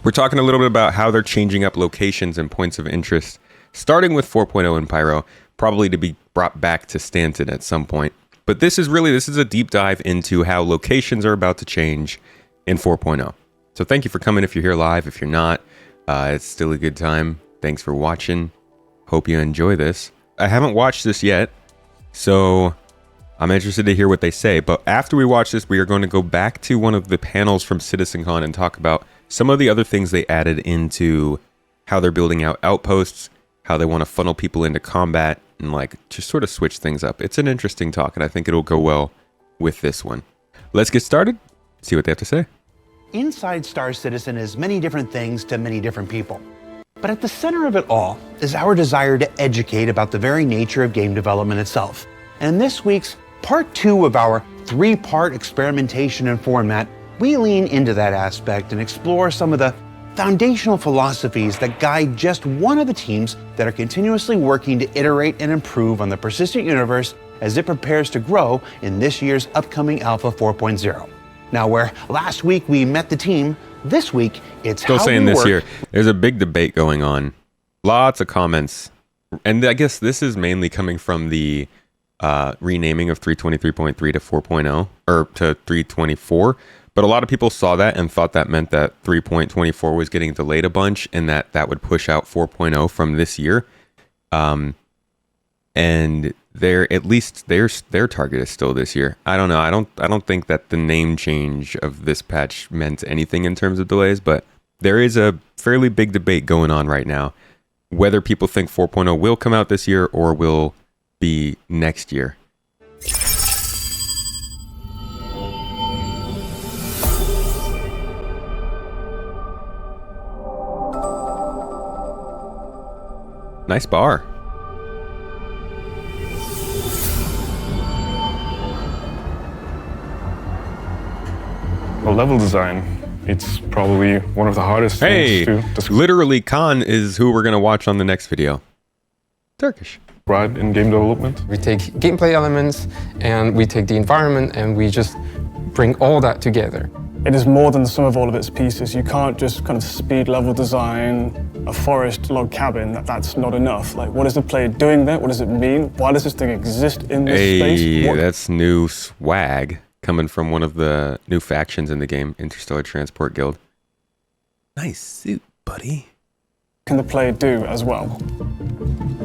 We're talking a little bit about how they're changing up locations and points of interest, starting with 4.0 and Pyro, probably to be brought back to Stanton at some point. But this is a deep dive into how locations are about to change in 4.0. So thank you for coming if you're here live. If you're not, it's still a good time. Thanks for watching. Hope you enjoy this. I haven't watched this yet, so I'm interested to hear what they say. But after we watch this, we are going to go back to one of the panels from CitizenCon and talk about some of the other things they added into how they're building out outposts, how they want to funnel people into combat, and like just sort of switch things up. It's an interesting talk, and I think it'll go well with this one. Let's get started, see what they have to say. Inside Star Citizen is many different things to many different people. But at the center of it all is our desire to educate about the very nature of game development itself. And in this week's part 2 of our 3-part experimentation and format, we lean into that aspect and explore some of the foundational philosophies that guide just one of the teams that are continuously working to iterate and improve on the persistent universe as it prepares to grow in this year's upcoming Alpha 4.0. Now, where last week we met the team, this week it's still how saying we this work. year. There's a big debate going on. Lots of comments. And I guess this is mainly coming from the renaming of 323.3 to 4.0 or to 324. But a lot of people saw that and thought that meant that 3.24 was getting delayed a bunch and that would push out 4.0 from this year. And at least their target is still this year. I don't know. I don't think that the name change of this patch meant anything in terms of delays, but there is a fairly big debate going on right now whether people think 4.0 will come out this year or will be next year. Nice bar. Well, level design, it's probably one of the hardest things to describe. Literally Khan is who we're going to watch on the next video. Turkish. Right in game development. We take gameplay elements and we take the environment and we just bring all that together. It is more than the sum of all of its pieces. You can't just kind of speed level design a forest log cabin. That's not enough. Like, what is the player doing there? What does it mean? Why does this thing exist in this space? That's new swag coming from one of the new factions in the game, Interstellar Transport Guild. Nice suit, buddy. Can the player do as well?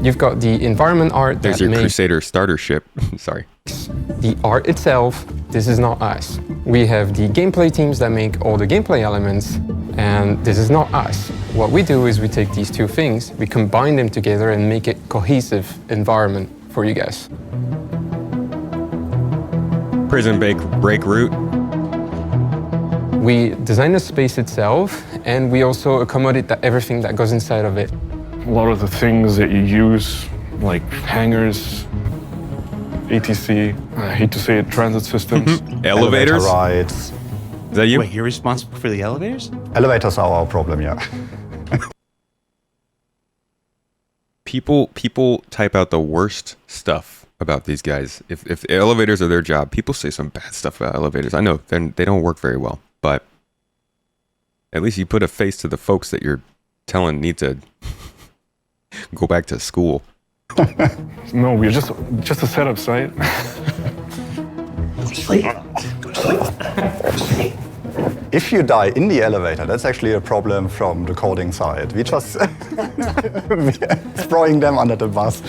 You've got the environment art. There's your Crusader starter ship. Sorry. The art itself, this is not us. We have the gameplay teams that make all the gameplay elements, and this is not us. What we do is we take these two things, we combine them together and make a cohesive environment for you guys. Prison break route. We design the space itself, and we also accommodate everything that goes inside of it. A lot of the things that you use, like hangars, ATC, I hate to say it, transit systems. Elevators? Elevator rides. Is that you? Wait, you're responsible for the elevators? Elevators are our problem, yeah. People type out the worst stuff about these guys. If elevators are their job, people say some bad stuff about elevators. I know they don't work very well, but at least you put a face to the folks that you're telling need to go back to school. No, we're just a setup site. Go to sleep. Go to sleep. Go to sleep. If you die in the elevator, that's actually a problem from the coding side. We just throwing them under the bus.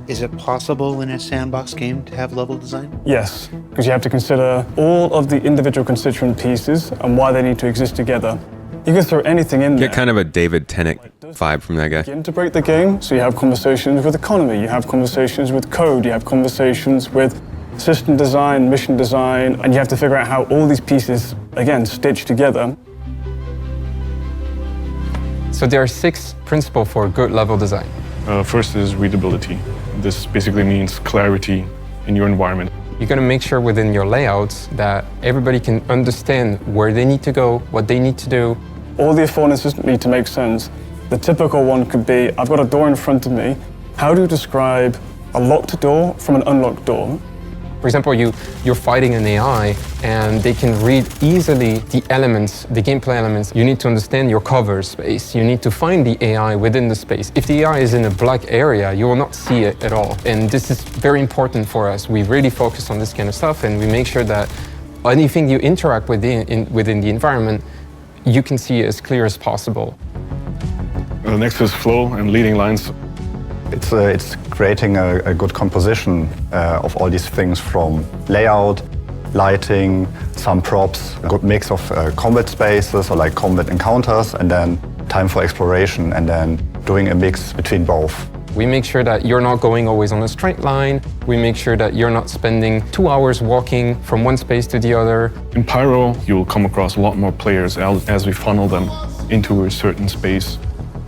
Is it possible in a sandbox game to have level design? Yes, because you have to consider all of the individual constituent pieces and why they need to exist together. You can throw anything in there. Get kind of a David Tennant vibe from that guy. You integrate the game, so you have conversations with economy, you have conversations with code, you have conversations with system design, mission design, and you have to figure out how all these pieces, again, stitch together. So there are 6 principles for good level design. First is readability. This basically means clarity in your environment. You're going to make sure within your layouts that everybody can understand where they need to go, what they need to do. All the affordances need to make sense. The typical one could be, I've got a door in front of me. How do you describe a locked door from an unlocked door? For example, you're fighting an AI and they can read easily the elements, the gameplay elements. You need to understand your cover space. You need to find the AI within the space. If the AI is in a black area, you will not see it at all. And this is very important for us. We really focus on this kind of stuff, and we make sure that anything you interact with within the environment, you can see as clear as possible. The next is flow and leading lines. It's creating a good composition of all these things, from layout, lighting, some props, a good mix of combat spaces or like combat encounters, and then time for exploration, and then doing a mix between both. We make sure that you're not going always on a straight line. We make sure that you're not spending 2 hours walking from one space to the other. In Pyro, you'll come across a lot more players as we funnel them into a certain space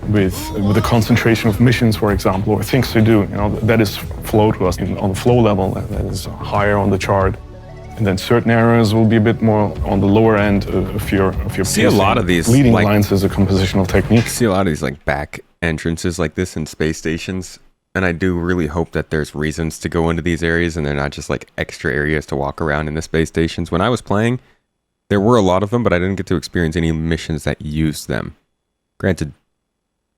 with a concentration of missions, for example, or things to do. You know, that is flow to us. On the flow level, that is higher on the chart. And then certain areas will be a bit more on the lower end of your See a lot of these leading like, lines as a compositional technique. See a lot of these like back entrances like this in space stations, and I do really hope that there's reasons to go into these areas and they're not just like extra areas to walk around in the space stations. When I was playing, there were a lot of them, but I didn't get to experience any missions that used them. Granted,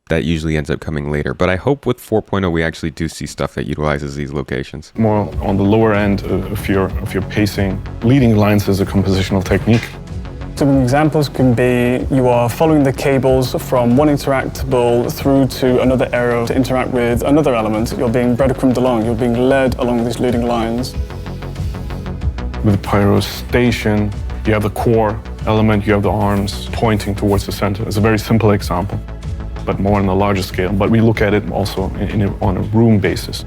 that usually ends up coming later, but I hope with 4.0 we actually do see stuff that utilizes these locations. More on the lower end of your pacing. Leading lines as a compositional technique. Some examples can be you are following the cables from one interactable through to another area to interact with another element. You're being breadcrumbed along, you're being led along these leading lines. With Pyro Station, you have the core element, you have the arms pointing towards the center. It's a very simple example, but more on a larger scale. But we look at it also on a room basis.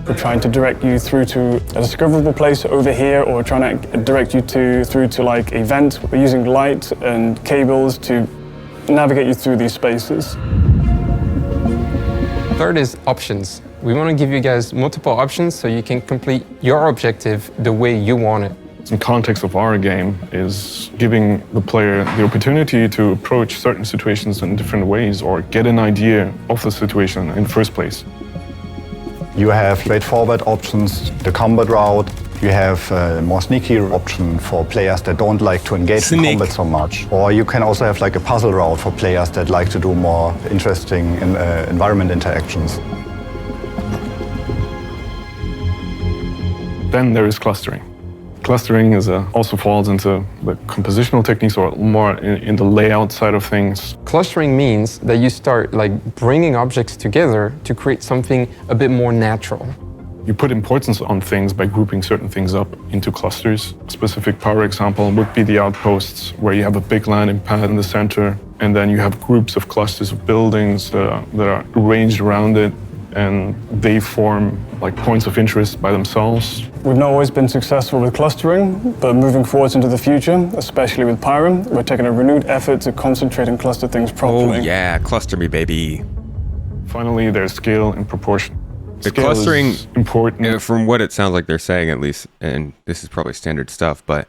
We're trying to direct you through to a discoverable place over here, or trying to direct you through to like a vent. We're using light and cables to navigate you through these spaces. Third is options. We want to give you guys multiple options so you can complete your objective the way you want it. In context of our game is giving the player the opportunity to approach certain situations in different ways or get an idea of the situation in the first place. You have straightforward options, the combat route. You have a more sneaky option for players that don't like to engage in combat so much. Or you can also have like a puzzle route for players that like to do more interesting environment interactions. Then there is clustering. Clustering also falls into the compositional techniques, or more in the layout side of things. Clustering means that you start like bringing objects together to create something a bit more natural. You put importance on things by grouping certain things up into clusters. A specific Pyro example would be the outposts, where you have a big landing pad in the center, and then you have groups of clusters of buildings that are arranged around it, and they form like points of interest by themselves. We've not always been successful with clustering, but moving forwards into the future, especially with Pyro, we're taking a renewed effort to concentrate and cluster things properly. Oh yeah, cluster me, baby. Finally, there's scale and proportion. The Scale clustering is important. From what it sounds like they're saying, at least, and this is probably standard stuff, but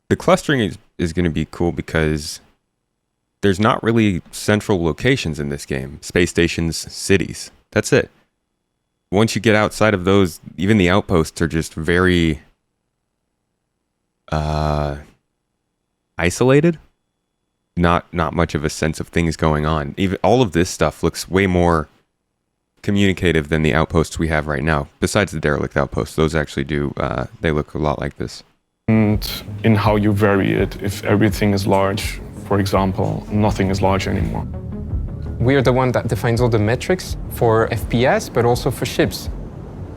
the clustering is going to be cool because there's not really central locations in this game. Space stations, cities. That's it. Once you get outside of those, even the outposts are just very isolated. Not much of a sense of things going on. Even all of this stuff looks way more communicative than the outposts we have right now. Besides the derelict outposts, those actually do. They look a lot like this. And in how you vary it, if everything is large, for example, nothing is large anymore. We are the one that defines all the metrics for FPS, but also for ships.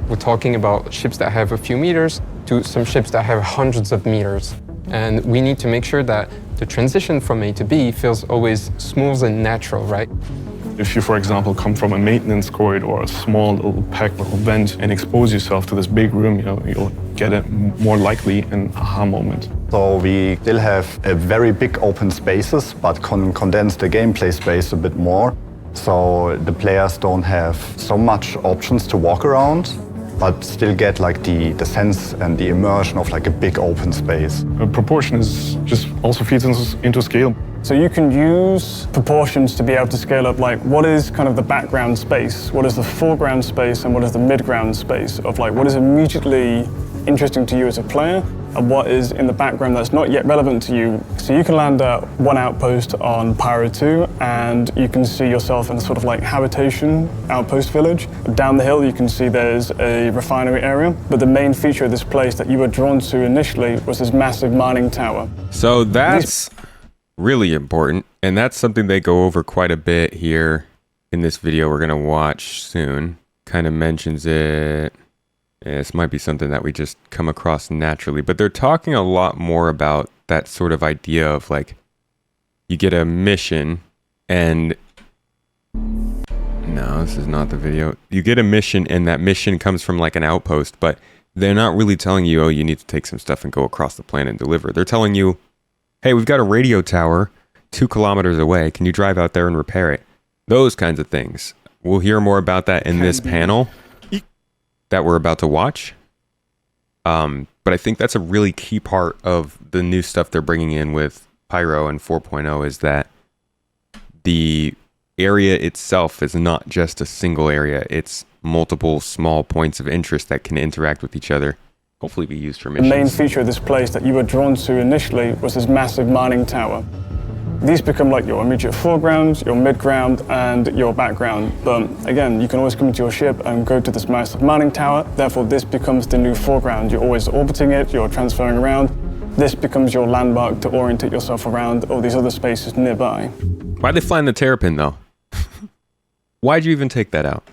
We're talking about ships that have a few meters to some ships that have hundreds of meters. And we need to make sure that the transition from A to B feels always smooth and natural, right? If you, for example, come from a maintenance corridor or a small little packed little vent and expose yourself to this big room, you'll get it more likely an aha moment. So we still have a very big open spaces, but condense the gameplay space a bit more. So the players don't have so much options to walk around, but still get like the sense and the immersion of like a big open space. Proportion is just also feeds into scale. So you can use proportions to be able to scale up, like what is kind of the background space, what is the foreground space, and what is the midground space of like what is immediately interesting to you as a player and what is in the background that's not yet relevant to you. So you can land at one outpost on Pyro 2 and you can see yourself in a sort of like habitation outpost village. Down the hill you can see there's a refinery area, but the main feature of this place that you were drawn to initially was this massive mining tower. So that's really important, and that's something they go over quite a bit here in this video we're going to watch soon. Kind of mentions it. Yeah, this might be something that we just come across naturally, but they're talking a lot more about that sort of idea of like, you get a mission and no, this is not the video. You get a mission and that mission comes from like an outpost, but they're not really telling you, oh, you need to take some stuff and go across the planet and deliver. They're telling you, hey, we've got a radio tower 2 kilometers away. Can you drive out there and repair it? Those kinds of things. We'll hear more about that in this panel that we're about to watch. But I think that's a really key part of the new stuff they're bringing in with Pyro and 4.0 is that the area itself is not just a single area. It's multiple small points of interest that can interact with each other. Hopefully be used for missions. The main feature of this place that you were drawn to initially was this massive mining tower. These become like your immediate foreground, your midground, and your background. But again, you can always come into your ship and go to this massive mining tower. Therefore, this becomes the new foreground. You're always orbiting it, you're transferring around. This becomes your landmark to orientate yourself around all these other spaces nearby. Why'd they flying the terrapin though? Why'd you even take that out?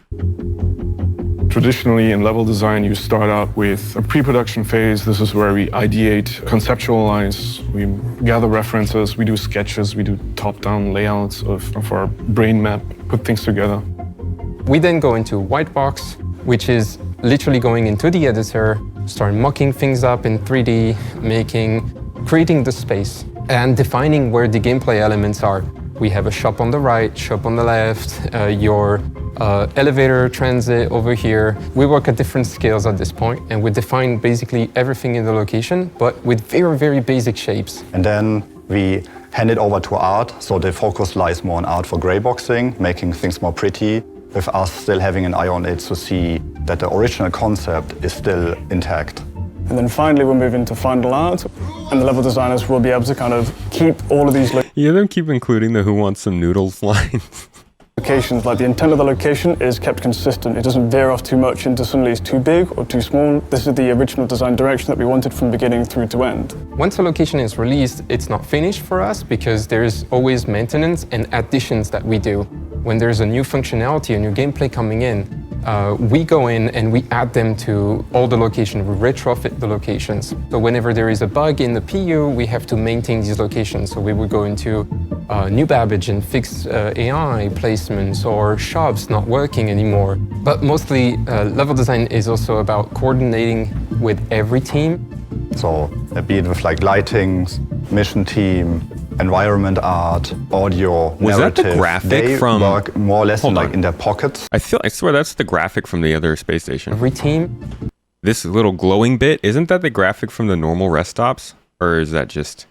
Traditionally, in level design, you start out with a pre-production phase. This is where we ideate, conceptualize, we gather references, we do sketches, we do top-down layouts of our brain map, put things together. We then go into white box, which is literally going into the editor, start mocking things up in 3D, creating the space, and defining where the gameplay elements are. We have a shop on the right, shop on the left, your elevator transit over here. We work at different scales at this point, and we define basically everything in the location, but with very, very basic shapes. And then we hand it over to art, so the focus lies more on art for grayboxing, making things more pretty, with us still having an eye on it to see that the original concept is still intact. And then finally we'll move into final art, and the level designers will be able to kind of keep all of these Yeah, them keep including the "Who wants some noodles" lines. locations, like the intent of the location is kept consistent. It doesn't veer off too much into suddenly it's too big or too small. This is the original design direction that we wanted from beginning through to end. Once a location is released, it's not finished for us because there's always maintenance and additions that we do. When there's a new functionality, a new gameplay coming in, we go in and we add them to all the locations. We retrofit the locations. So whenever there is a bug in the PU, we have to maintain these locations. So we would go into new babbage and fix AI placements or shops not working anymore. But mostly level design is also about coordinating with every team. So be it with like lighting, mission team, environment art, audio, Was narrative. that the graphic they from- work more or less Hold like on. in their pockets. I swear that's the graphic from the other space station. Every team. This little glowing bit, isn't that the graphic from the normal rest stops? Or is that just,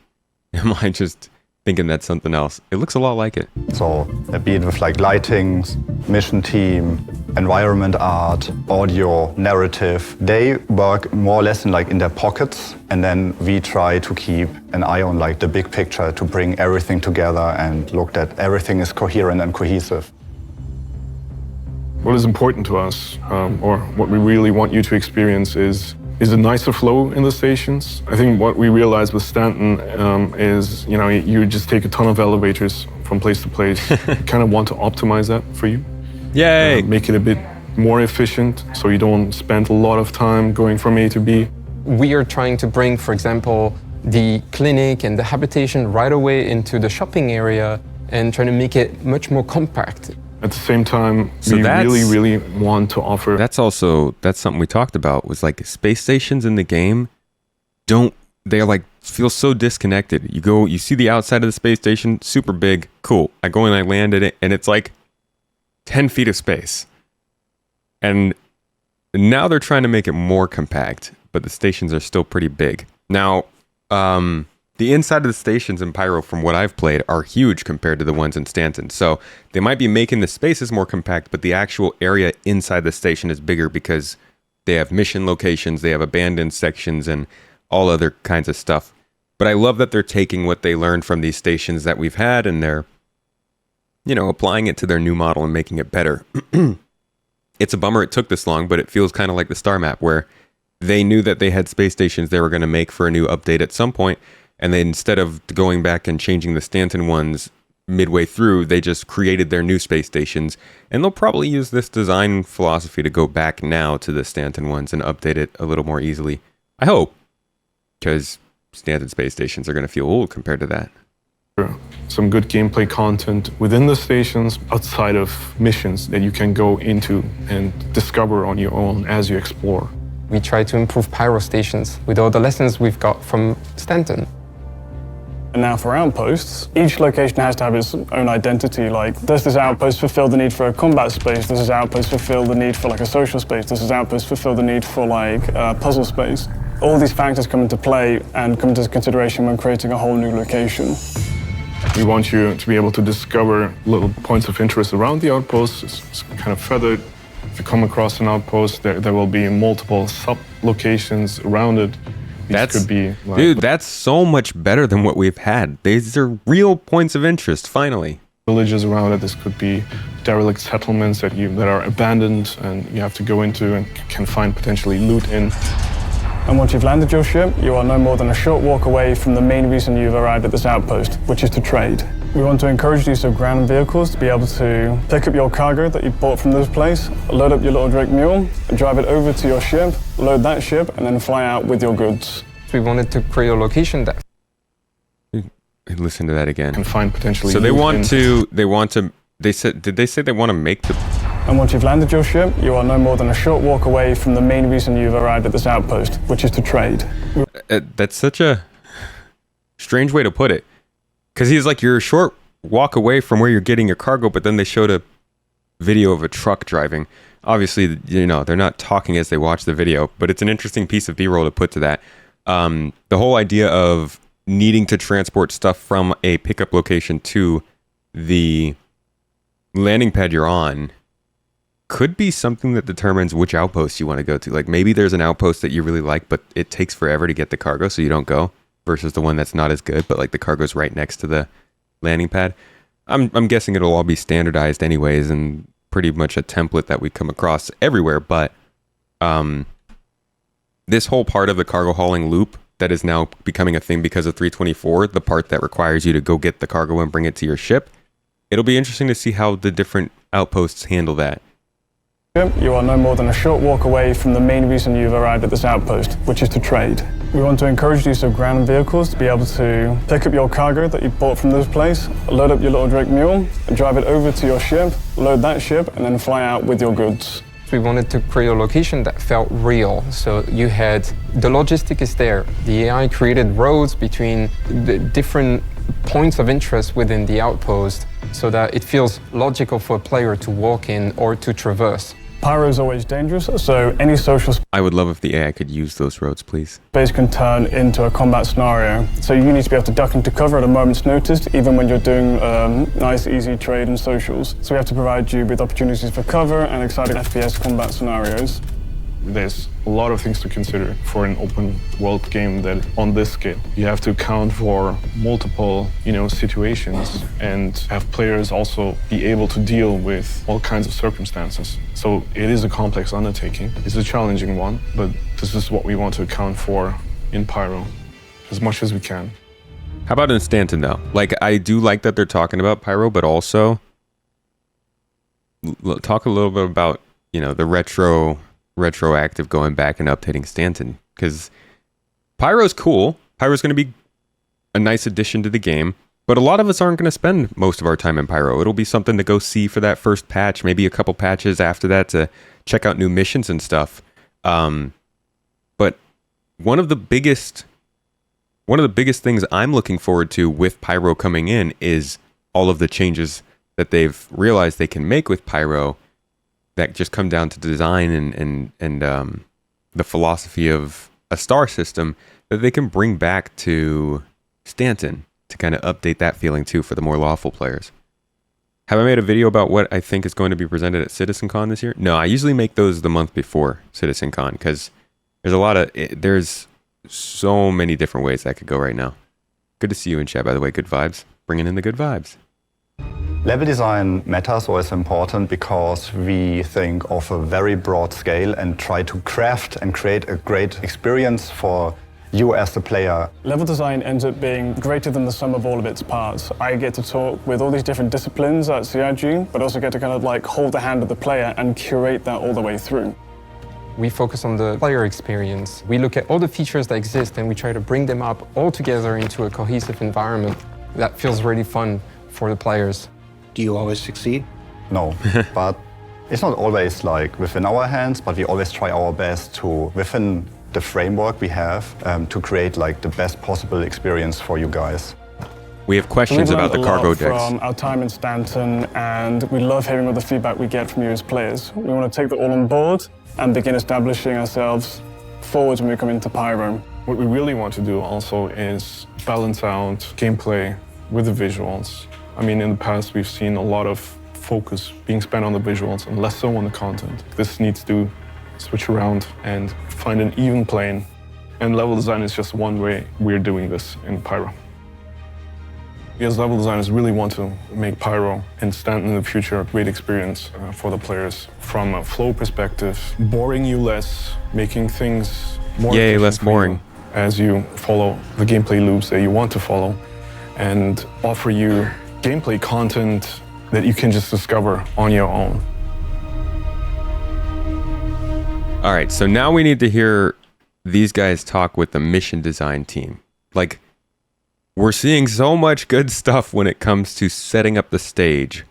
am I just thinking that's something else? It looks a lot like it. So be it with like lighting, mission team, environment art, audio, narrative. They work more or less in their pockets, and then we try to keep an eye on like the big picture to bring everything together and look that everything is coherent and cohesive. What is important to us, or what we really want you to experience is a nicer flow in the stations. I think what we realized with Stanton is, you just take a ton of elevators from place to place. Kind of want to optimize that for you. Yay! Make it a bit more efficient so you don't spend a lot of time going from A to B. We are trying to bring, for example, the clinic and the habitation right away into the shopping area and trying to make it much more compact. At the same time, So we that's- really want to offer... That's something we talked about, was like space stations in the game they're like, feel so disconnected. You see the outside of the space station, super big, cool. I go and I land in it, and it's like 10 feet of space. And now they're trying to make it more compact, but the stations are still pretty big. Now, the inside of the stations in Pyro, from what I've played, are huge compared to the ones in Stanton. So they might be making the spaces more compact, but the actual area inside the station is bigger because They have mission locations, they have abandoned sections, and all other kinds of stuff. But I love that they're taking what they learned from these stations that we've had, and they're, applying it to their new model and making it better. It's a bummer it took this long, but it feels kind of like the Star Map, where they knew that they had space stations they were going to make for a new update at some point, and then instead of going back and changing the Stanton ones midway through, they just created their new space stations, and they'll probably use this design philosophy to go back now to the Stanton ones and update it a little more easily. I hope, because Stanton space stations are going to feel old compared to that. Some good gameplay content within the stations, outside of missions that you can go into and discover on your own as you explore. We try to improve Pyro stations with all the lessons we've got from Stanton. And now for outposts, each location has to have its own identity. Like, does this outpost fulfill the need for a combat space? Does this outpost fulfill the need for like a social space? Does this outpost fulfill the need for like a puzzle space? All these factors come into play and come into consideration when creating a whole new location. We want you to be able to discover little points of interest around the outpost. It's kind of feathered. If you come across an outpost, there will be multiple sub-locations around it. Could be like, dude, that's so much better than what we've had. These are real points of interest, finally. Villages around it. This could be derelict settlements that are abandoned and you have to go into and can find potentially loot in. And once you've landed your ship, you are no more than a short walk away from the main reason you've arrived at this outpost, which is to trade. We want to encourage the use of ground vehicles to be able to pick up your cargo that you bought from this place, load up your little Drake mule, drive it over to your ship, load that ship, and then fly out with your goods. We wanted to create a location that... Listen to that again. Can find potentially. So did they say they want to make the... And once you've landed your ship, you are no more than a short walk away from the main reason you've arrived at this outpost, which is to trade. That's such a strange way to put it. Because he's like, you're a short walk away from where you're getting your cargo, but then they showed a video of a truck driving. Obviously, they're not talking as they watch the video, but it's an interesting piece of B-roll to put to that. The whole idea of needing to transport stuff from a pickup location to the landing pad you're on could be something that determines which outpost you want to go to. Like, maybe there's an outpost that you really like, but it takes forever to get the cargo, so you don't go, versus the one that's not as good, but like the cargo's right next to the landing pad. I'm guessing it'll all be standardized anyways, and pretty much a template that we come across everywhere, but this whole part of the cargo hauling loop that is now becoming a thing because of 324, the part that requires you to go get the cargo and bring it to your ship, it'll be interesting to see how the different outposts handle that. You are no more than a short walk away from the main reason you've arrived at this outpost, which is to trade. We want to encourage the use of ground vehicles to be able to pick up your cargo that you bought from this place, load up your little Drake mule, drive it over to your ship, load that ship, and then fly out with your goods. We wanted to create a location that felt real. So you had, the logistic is there. The AI created roads between the different points of interest within the outpost so that it feels logical for a player to walk in or to traverse. Pyro is always dangerous, so any social I would love if the AI could use those roads, please. space can turn into a combat scenario. So you need to be able to duck into cover at a moment's notice, even when you're doing nice, easy trade and socials. So we have to provide you with opportunities for cover and exciting FPS combat scenarios. There's a lot of things to consider for an open world game that on this scale. You have to account for multiple, situations and have players also be able to deal with all kinds of circumstances. So it is a complex undertaking. It's a challenging one, but this is what we want to account for in Pyro as much as we can. How about in Stanton, though? Like, I do like that they're talking about Pyro, but also talk a little bit about, the retroactive going back and updating Stanton, because Pyro's cool. Pyro's going to be a nice addition to the game, but a lot of us aren't going to spend most of our time in Pyro. It'll be something to go see for that first patch, maybe a couple patches after that to check out new missions and stuff. But one of the biggest things I'm looking forward to with Pyro coming in is all of the changes that they've realized they can make with Pyro that just come down to design and the philosophy of a star system that they can bring back to Stanton to kind of update that feeling too for the more lawful players. Have I made a video about what I think is going to be presented at CitizenCon this year? No, I usually make those the month before CitizenCon because there's so many different ways that could go right now. Good to see you in chat, by the way. Good vibes. Bringing in the good vibes. Level design matters or is important because we think of a very broad scale and try to craft and create a great experience for you as the player. Level design ends up being greater than the sum of all of its parts. I get to talk with all these different disciplines at CIG, but also get to kind of like hold the hand of the player and curate that all the way through. We focus on the player experience. We look at all the features that exist and we try to bring them up all together into a cohesive environment that feels really fun for the players. Do you always succeed? No, but it's not always like within our hands, but we always try our best to, within the framework we have, to create like the best possible experience for you guys. We have questions about the cargo decks. From our time in Stanton, and we love hearing all the feedback we get from you as players. We want to take that all on board and begin establishing ourselves forwards when we come into Pyro. What we really want to do also is balance out gameplay with the visuals. I mean, in the past, we've seen a lot of focus being spent on the visuals and less so on the content. This needs to switch around and find an even plane. And level design is just one way we're doing this in Pyro. We as level designers really want to make Pyro and Stanton in the future a great experience for the players. From a flow perspective, boring you less, making things more Yay, less boring. As you follow the gameplay loops that you want to follow, and offer you gameplay content that you can just discover on your own. All right, so now we need to hear these guys talk with the mission design team. Like, we're seeing so much good stuff when it comes to setting up the stage.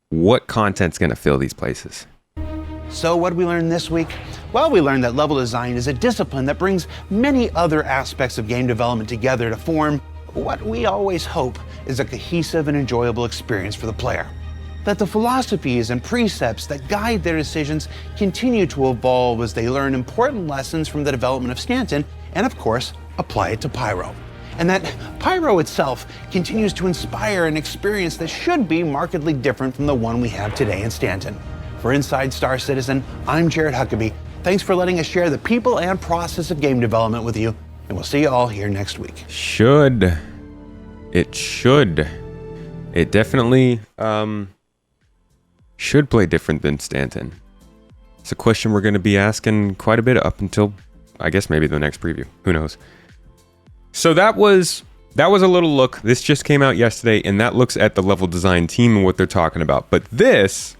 What content's going to fill these places? So what did we learn this week? Well, we learned that level design is a discipline that brings many other aspects of game development together to form what we always hope is a cohesive and enjoyable experience for the player. That the philosophies and precepts that guide their decisions continue to evolve as they learn important lessons from the development of Stanton and, of course, apply it to Pyro. And that Pyro itself continues to inspire an experience that should be markedly different from the one we have today in Stanton. For Inside Star Citizen, I'm Jared Huckabee. Thanks for letting us share the people and process of game development with you, and we'll see you all here next week. Should. It should. It definitely should play different than Stanton. It's a question we're going to be asking quite a bit up until, I guess, maybe the next preview. Who knows? So that was a little look. This just came out yesterday, and that looks at the level design team and what they're talking about. But this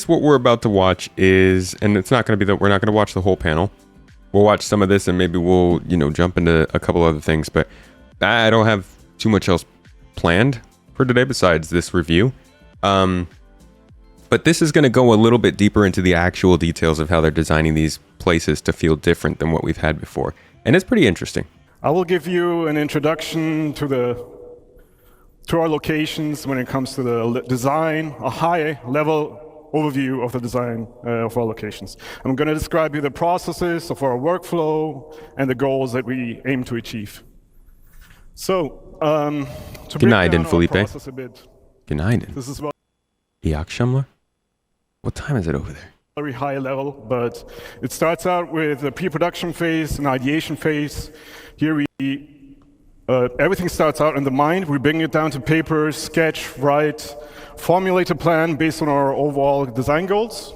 what we're about to watch is, and it's not going to be we're not going to watch the whole panel. We'll watch some of this, and maybe we'll jump into a couple other things. But I don't have too much else planned for today besides this review. But this is going to go a little bit deeper into the actual details of how they're designing these places to feel different than what we've had before, and it's pretty interesting. I will give you an introduction to our locations when it comes to the design, a high-level overview of the design of our locations. I'm going to describe you the processes of our workflow and the goals that we aim to achieve. So, to break down our Felipe. process a bit, this is what What time is it over there? very high level, but it starts out with a pre-production phase, an ideation phase. Here everything starts out in the mind. We bring it down to paper, sketch, write, formulate a plan based on our overall design goals.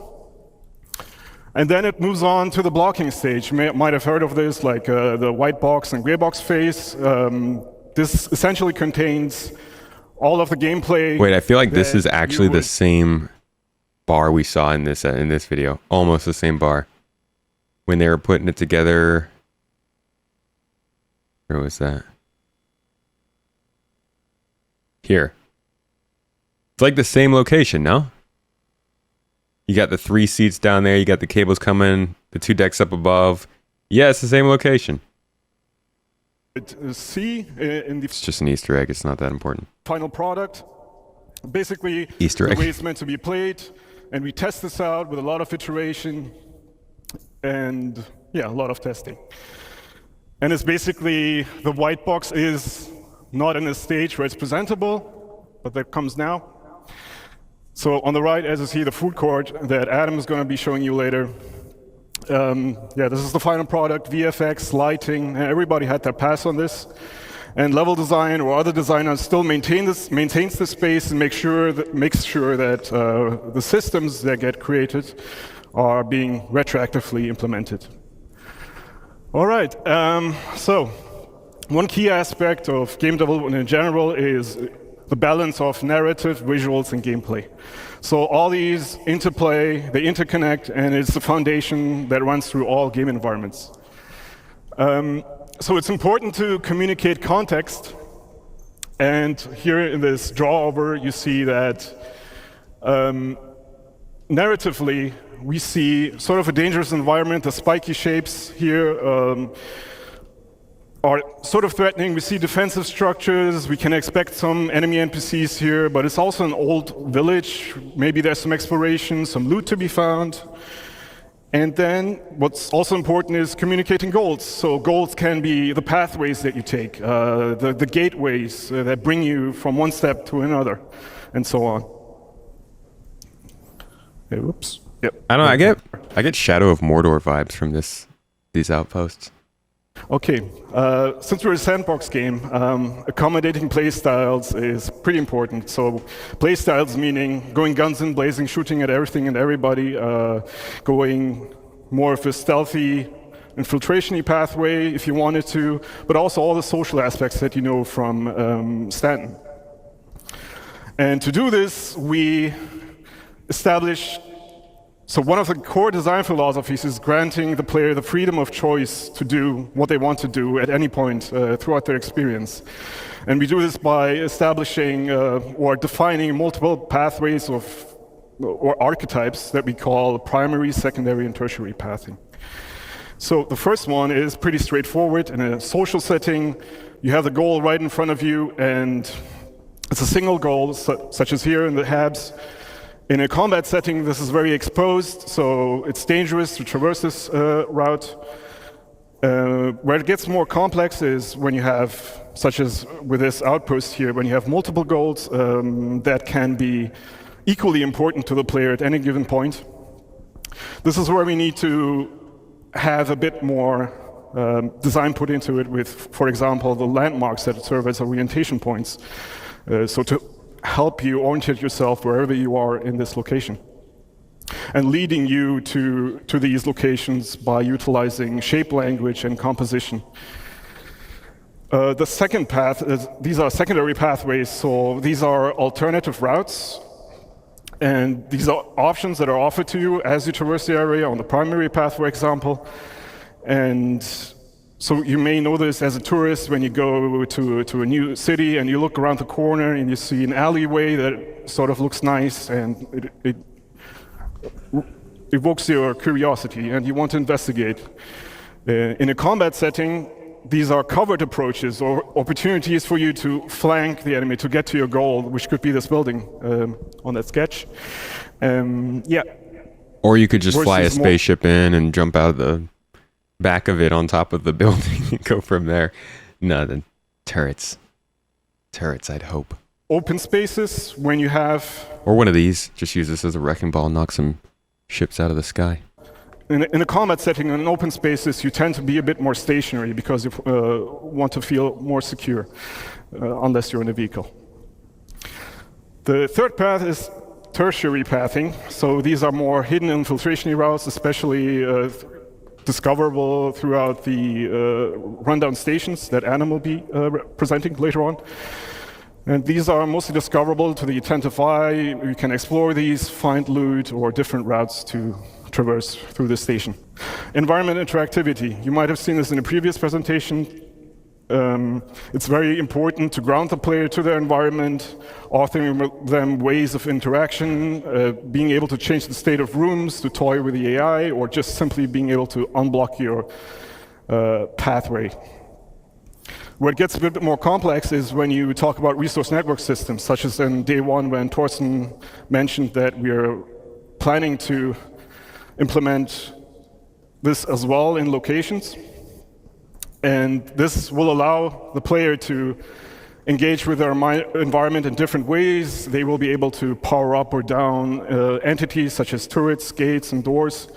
And then it moves on to the blocking stage. You might have heard of this, like the white box and gray box phase. This essentially contains all of the gameplay. Wait, I feel like this is actually the same bar we saw in this video. Almost the same bar. When they were putting it together. Where was that? Here. It's like the same location, no? You got the 3 seats down there, you got the cables coming, the 2 decks up above. Yeah, it's the same location. It's just an Easter egg, it's not that important. Final product. Basically, Easter egg. The way it's meant to be played. And we test this out with a lot of iteration and, a lot of testing. And it's basically, the white box is not in a stage where it's presentable, but that comes now. So on the right, as you see, the food court that Adam is going to be showing you later. This is the final product, VFX, lighting, and everybody had their pass on this. And level design or other designers still maintains the space and makes sure that the systems that get created are being retroactively implemented. All right, so one key aspect of game development in general is the balance of narrative, visuals, and gameplay. So all these interplay, they interconnect, and it's the foundation that runs through all game environments. So it's important to communicate context. And here in this draw over, you see that narratively, we see sort of a dangerous environment. The spiky shapes here are sort of threatening. We see defensive structures. We can expect some enemy NPCs here, but it's also an old village. Maybe there's some exploration, some loot to be found. And then what's also important is communicating goals. So goals can be the pathways that you take, the gateways that bring you from one step to another, and so on. Hey, whoops. Yep. I don't know. I get Shadow of Mordor vibes from these outposts. Okay, since we're a sandbox game, accommodating playstyles is pretty important. So playstyles meaning going guns in blazing, shooting at everything and everybody, going more of a stealthy, infiltration-y pathway if you wanted to, but also all the social aspects that you know from Stanton. And to do this, we established So one of the core design philosophies is granting the player the freedom of choice to do what they want to do at any point throughout their experience. And we do this by establishing or defining multiple pathways or archetypes that we call primary, secondary, and tertiary pathing. So the first one is pretty straightforward. In a social setting, you have the goal right in front of you, and it's a single goal, such as here in the Habs. In a combat setting, this is very exposed, so it's dangerous to traverse this route. Where it gets more complex is when you have, such as with this outpost here, when you have multiple goals that can be equally important to the player at any given point. This is where we need to have a bit more design put into it with, for example, the landmarks that serve as orientation points. So to help you orientate yourself wherever you are in this location, and leading you to these locations by utilizing shape language and composition. The second path is, these are secondary pathways, so these are alternative routes, and these are options that are offered to you as you traverse the area on the primary path, for example. And so you may know this as a tourist when you go to a new city and you look around the corner and you see an alleyway that sort of looks nice, and it evokes your curiosity and you want to investigate. In a combat setting, these are covered approaches or opportunities for you to flank the enemy to get to your goal, which could be this building on that sketch. Or you could just fly a spaceship in and jump out of the back of it on top of the building and go from there. No, the turrets, I'd hope. Open spaces, when you have... Or one of these, just use this as a wrecking ball, knock some ships out of the sky. In a combat setting, in open spaces, you tend to be a bit more stationary because you want to feel more secure, unless you're in a vehicle. The third path is tertiary pathing. So these are more hidden infiltration routes, especially discoverable throughout the rundown stations that Adam will be presenting later on. And these are mostly discoverable to the attentive eye. You can explore these, find loot, or different routes to traverse through the station. Environment interactivity. You might have seen this in a previous presentation. It's very important to ground the player to their environment, offering them ways of interaction, being able to change the state of rooms, to toy with the AI, or just simply being able to unblock your pathway. Where it gets a bit more complex is when you talk about resource network systems, such as in day one when Torsten mentioned that we are planning to implement this as well in locations. And this will allow the player to engage with their environment in different ways. They will be able to power up or down entities such as turrets, gates, and doors,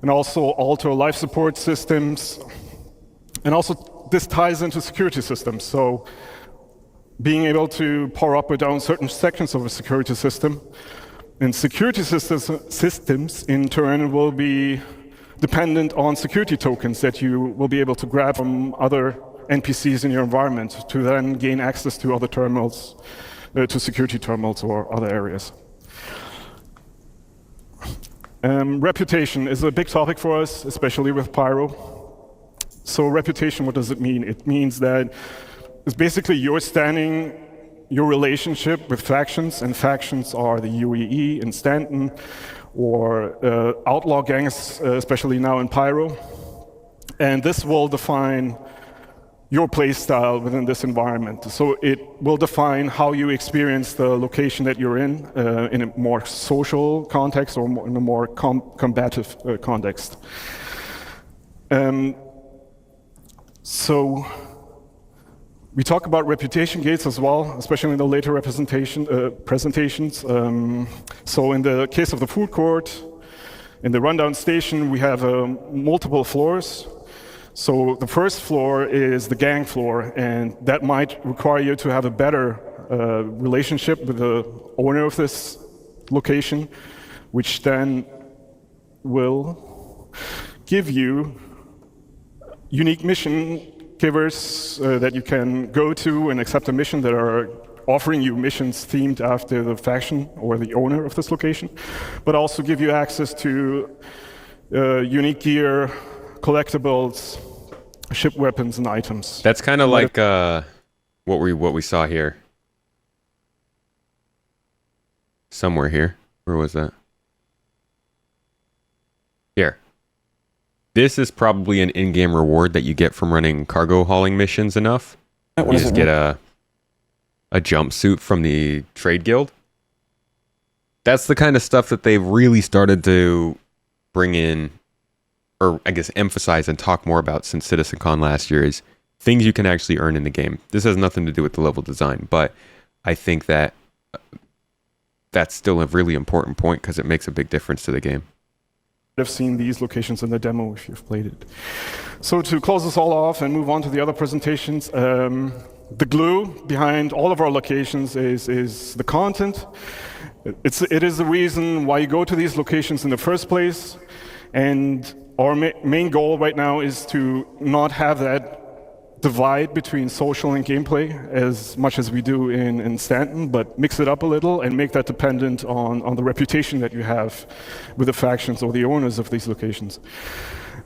and also alter life support systems. And also this ties into security systems. So being able to power up or down certain sections of a security system. And security systems in turn will be dependent on security tokens that you will be able to grab from other NPCs in your environment to then gain access to other terminals, to security terminals or other areas. Reputation is a big topic for us, especially with Pyro. So reputation, what does it mean? It means that it's basically your standing, your relationship with factions, and factions are the UEE in Stanton, or outlaw gangs, especially now in Pyro. And this will define your play style within this environment. So it will define how you experience the location that you're in a more social context or in a more combative context. So we talk about reputation gates as well, especially in the later presentations. So in the case of the food court, in the rundown station, we have multiple floors. So the first floor is the gang floor, and that might require you to have a better relationship with the owner of this location, which then will give you unique mission givers that you can go to and accept a mission that are offering you missions themed after the faction or the owner of this location, but also give you access to unique gear, collectibles, ship weapons, and items. That's kind of like what we saw here. Somewhere here. Where was that? Here. This is probably an in-game reward that you get from running cargo hauling missions enough. You just get a jumpsuit from the trade guild. That's the kind of stuff that they've really started to bring in, or I guess emphasize and talk more about since CitizenCon last year, is things you can actually earn in the game. This has nothing to do with the level design, but I think that that's still a really important point because it makes a big difference to the game. I've seen these locations in the demo if you've played it. So to close this all off and move on to the other presentations, the glue behind all of our locations is the content. It is the reason why you go to these locations in the first place, and our main goal right now is to not have that divide between social and gameplay as much as we do in Stanton, but mix it up a little and make that dependent on the reputation that you have with the factions or the owners of these locations.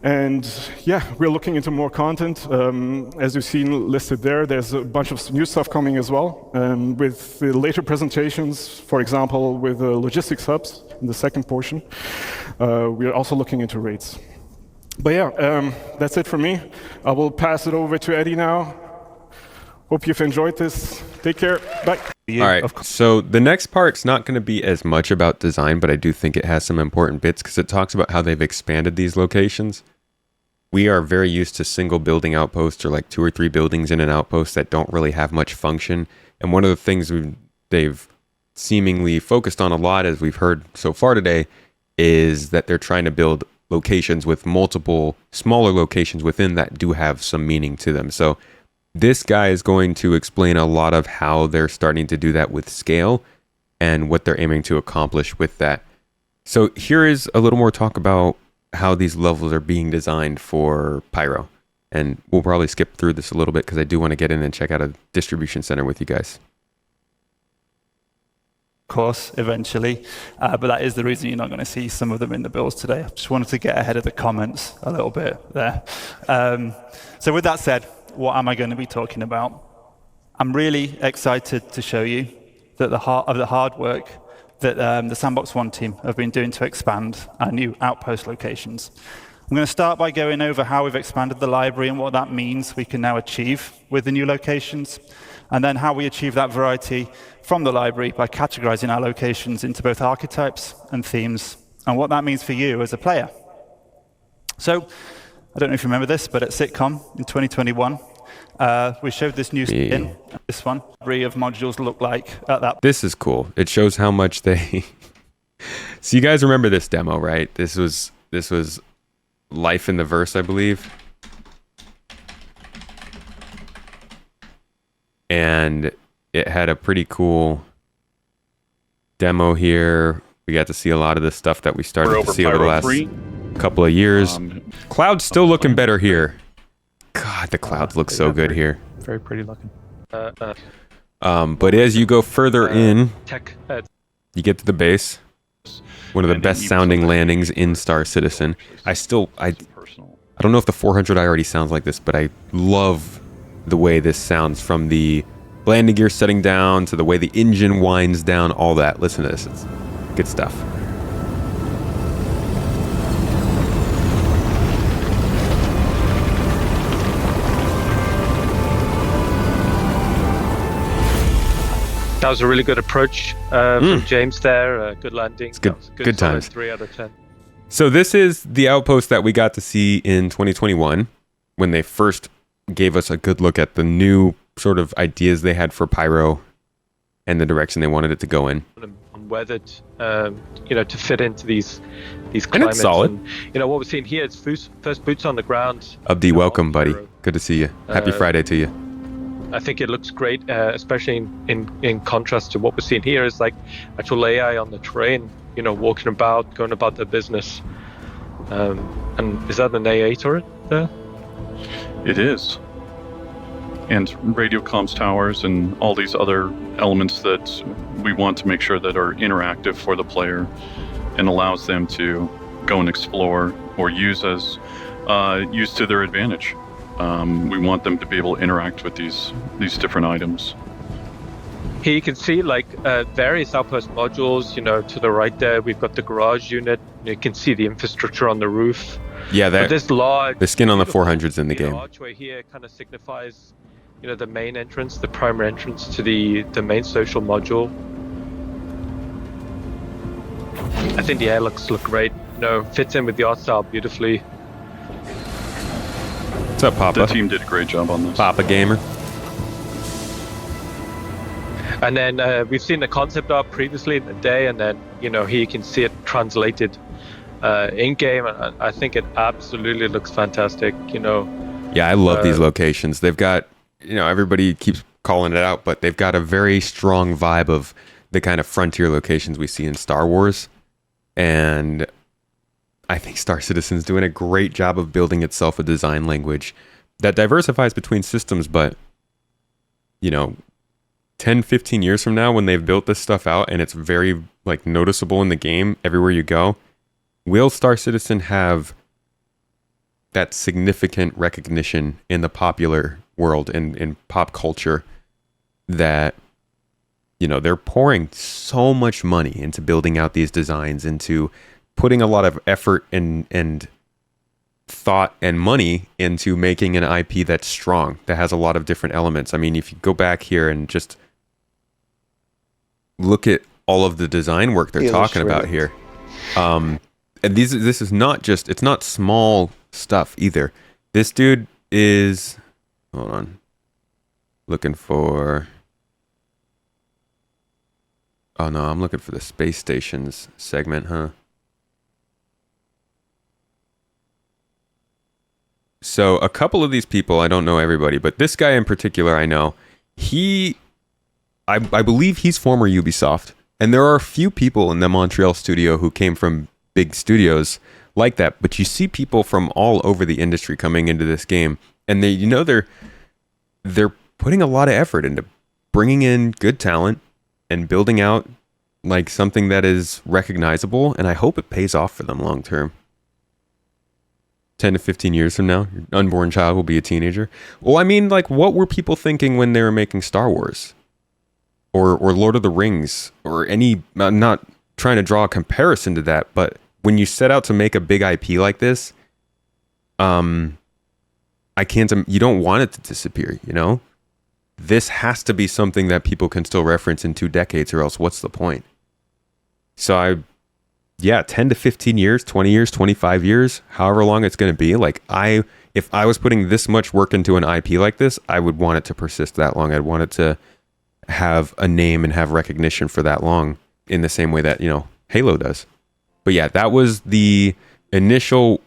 And yeah, we're looking into more content. As you've seen listed there, there's a bunch of new stuff coming as well. With the later presentations, for example, with the logistics hubs in the second portion, we're also looking into raids. But yeah, that's it for me. I will pass it over to Eddie now. Hope you've enjoyed this. Take care. Bye. All right. So the next part's not going to be as much about design, but I do think it has some important bits because it talks about how they've expanded these locations. We are very used to single building outposts or like 2 or 3 buildings in an outpost that don't really have much function. And one of the things they've seemingly focused on a lot, as we've heard so far today, is that they're trying to build locations with multiple smaller locations within that do have some meaning to them. So this guy is going to explain a lot of how they're starting to do that with scale and what they're aiming to accomplish with that. So here is a little more talk about how these levels are being designed for Pyro. And we'll probably skip through this a little bit because I do want to get in and check out a distribution center with you guys. Course eventually, but that is the reason you're not going to see some of them in the builds today. I just wanted to get ahead of the comments a little bit there. So with that said, what am I going to be talking about? I'm really excited to show you that the heart of the hard work that the Sandbox One team have been doing to expand our new outpost locations. I'm going to start by going over how we've expanded the library and what that means we can now achieve with the new locations, and then how we achieve that variety from the library by categorizing our locations into both archetypes and themes, and what that means for you as a player. So, I don't know if you remember this, but at SitCon in 2021, We showed this new skin, this one. Three of modules look like at that. This is cool. It shows how much they... So you guys remember this demo, right? This was Life in the Verse, I believe. And it had a pretty cool demo here. We got to see a lot of the stuff that we started to see over the last couple of years. Cloud's still looking better here. God, the clouds look so good here. Very pretty looking. But as you go further in, you get to the base. One of the best sounding landings in Star Citizen. I don't know if the 400i already sounds like this, but I love the way this sounds, from the landing gear setting down to the way the engine winds down, all that. Listen to this. It's good stuff. That was a really good approach from James there. Good landing. It's good times. 3 out of 10. So this is the outpost that we got to see in 2021 when they first gave us a good look at the new sort of ideas they had for Pyro and the direction they wanted it to go in. Weathered, to fit into these climates. And it's solid. And, what we're seeing here is first boots on the ground. Abdi, welcome, buddy. Good to see you. Happy Friday to you. I think it looks great, especially in contrast to what we're seeing here is like actual AI on the terrain, walking about, going about their business. And is that an AA turret there? It is. And radio comms towers and all these other elements that we want to make sure that are interactive for the player and allows them to go and explore or use to their advantage. We want them to be able to interact with these different items. Here you can see various outpost modules. To the right there, we've got the garage unit. You can see the infrastructure on the roof. Yeah, this large, the skin on the 400's in the game. Archway here kind of signifies, the main entrance, the primary entrance to the main social module. I think the airlocks look great. Fits in with the art style beautifully. What's up, Papa? The team did a great job on this. Papa Gamer. And then we've seen the concept art previously in the day, and then here you can see it translated in game. And I think it absolutely looks fantastic. Yeah, I love these locations. They've got, everybody keeps calling it out, but they've got a very strong vibe of the kind of frontier locations we see in Star Wars. And I think Star Citizen's doing a great job of building itself a design language that diversifies between systems, but 10, 15 years from now, when they've built this stuff out and it's very noticeable in the game everywhere you go, will Star Citizen have that significant recognition in the popular world and in pop culture that they're pouring so much money into building out these designs, into putting a lot of effort and thought and money into making an IP that's strong, that has a lot of different elements. I mean, if you go back here and just look at all of the design work they're talking about here. And this is not just, it's not small stuff either. This dude is, hold on, looking for, oh no, I'm looking for the space stations segment, huh? So a couple of these people, I don't know everybody, but this guy in particular I know. I believe he's former Ubisoft. And there are a few people in the Montreal studio who came from big studios like that. But you see people from all over the industry coming into this game. And they're putting a lot of effort into bringing in good talent and building out something that is recognizable. And I hope it pays off for them long term. 10 to 15 years from now, your unborn child will be a teenager. Well, I mean, what were people thinking when they were making Star Wars? Or Lord of the Rings? Or any... I'm not trying to draw a comparison to that, but when you set out to make a big IP like this, you don't want it to disappear, This has to be something that people can still reference in 2 decades, or else what's the point? So 10 to 15 years, 20 years, 25 years, however long it's going to be. Like if I was putting this much work into an IP like this, I would want it to persist that long. I'd want it to have a name and have recognition for that long in the same way that, Halo does. But yeah, that was the initial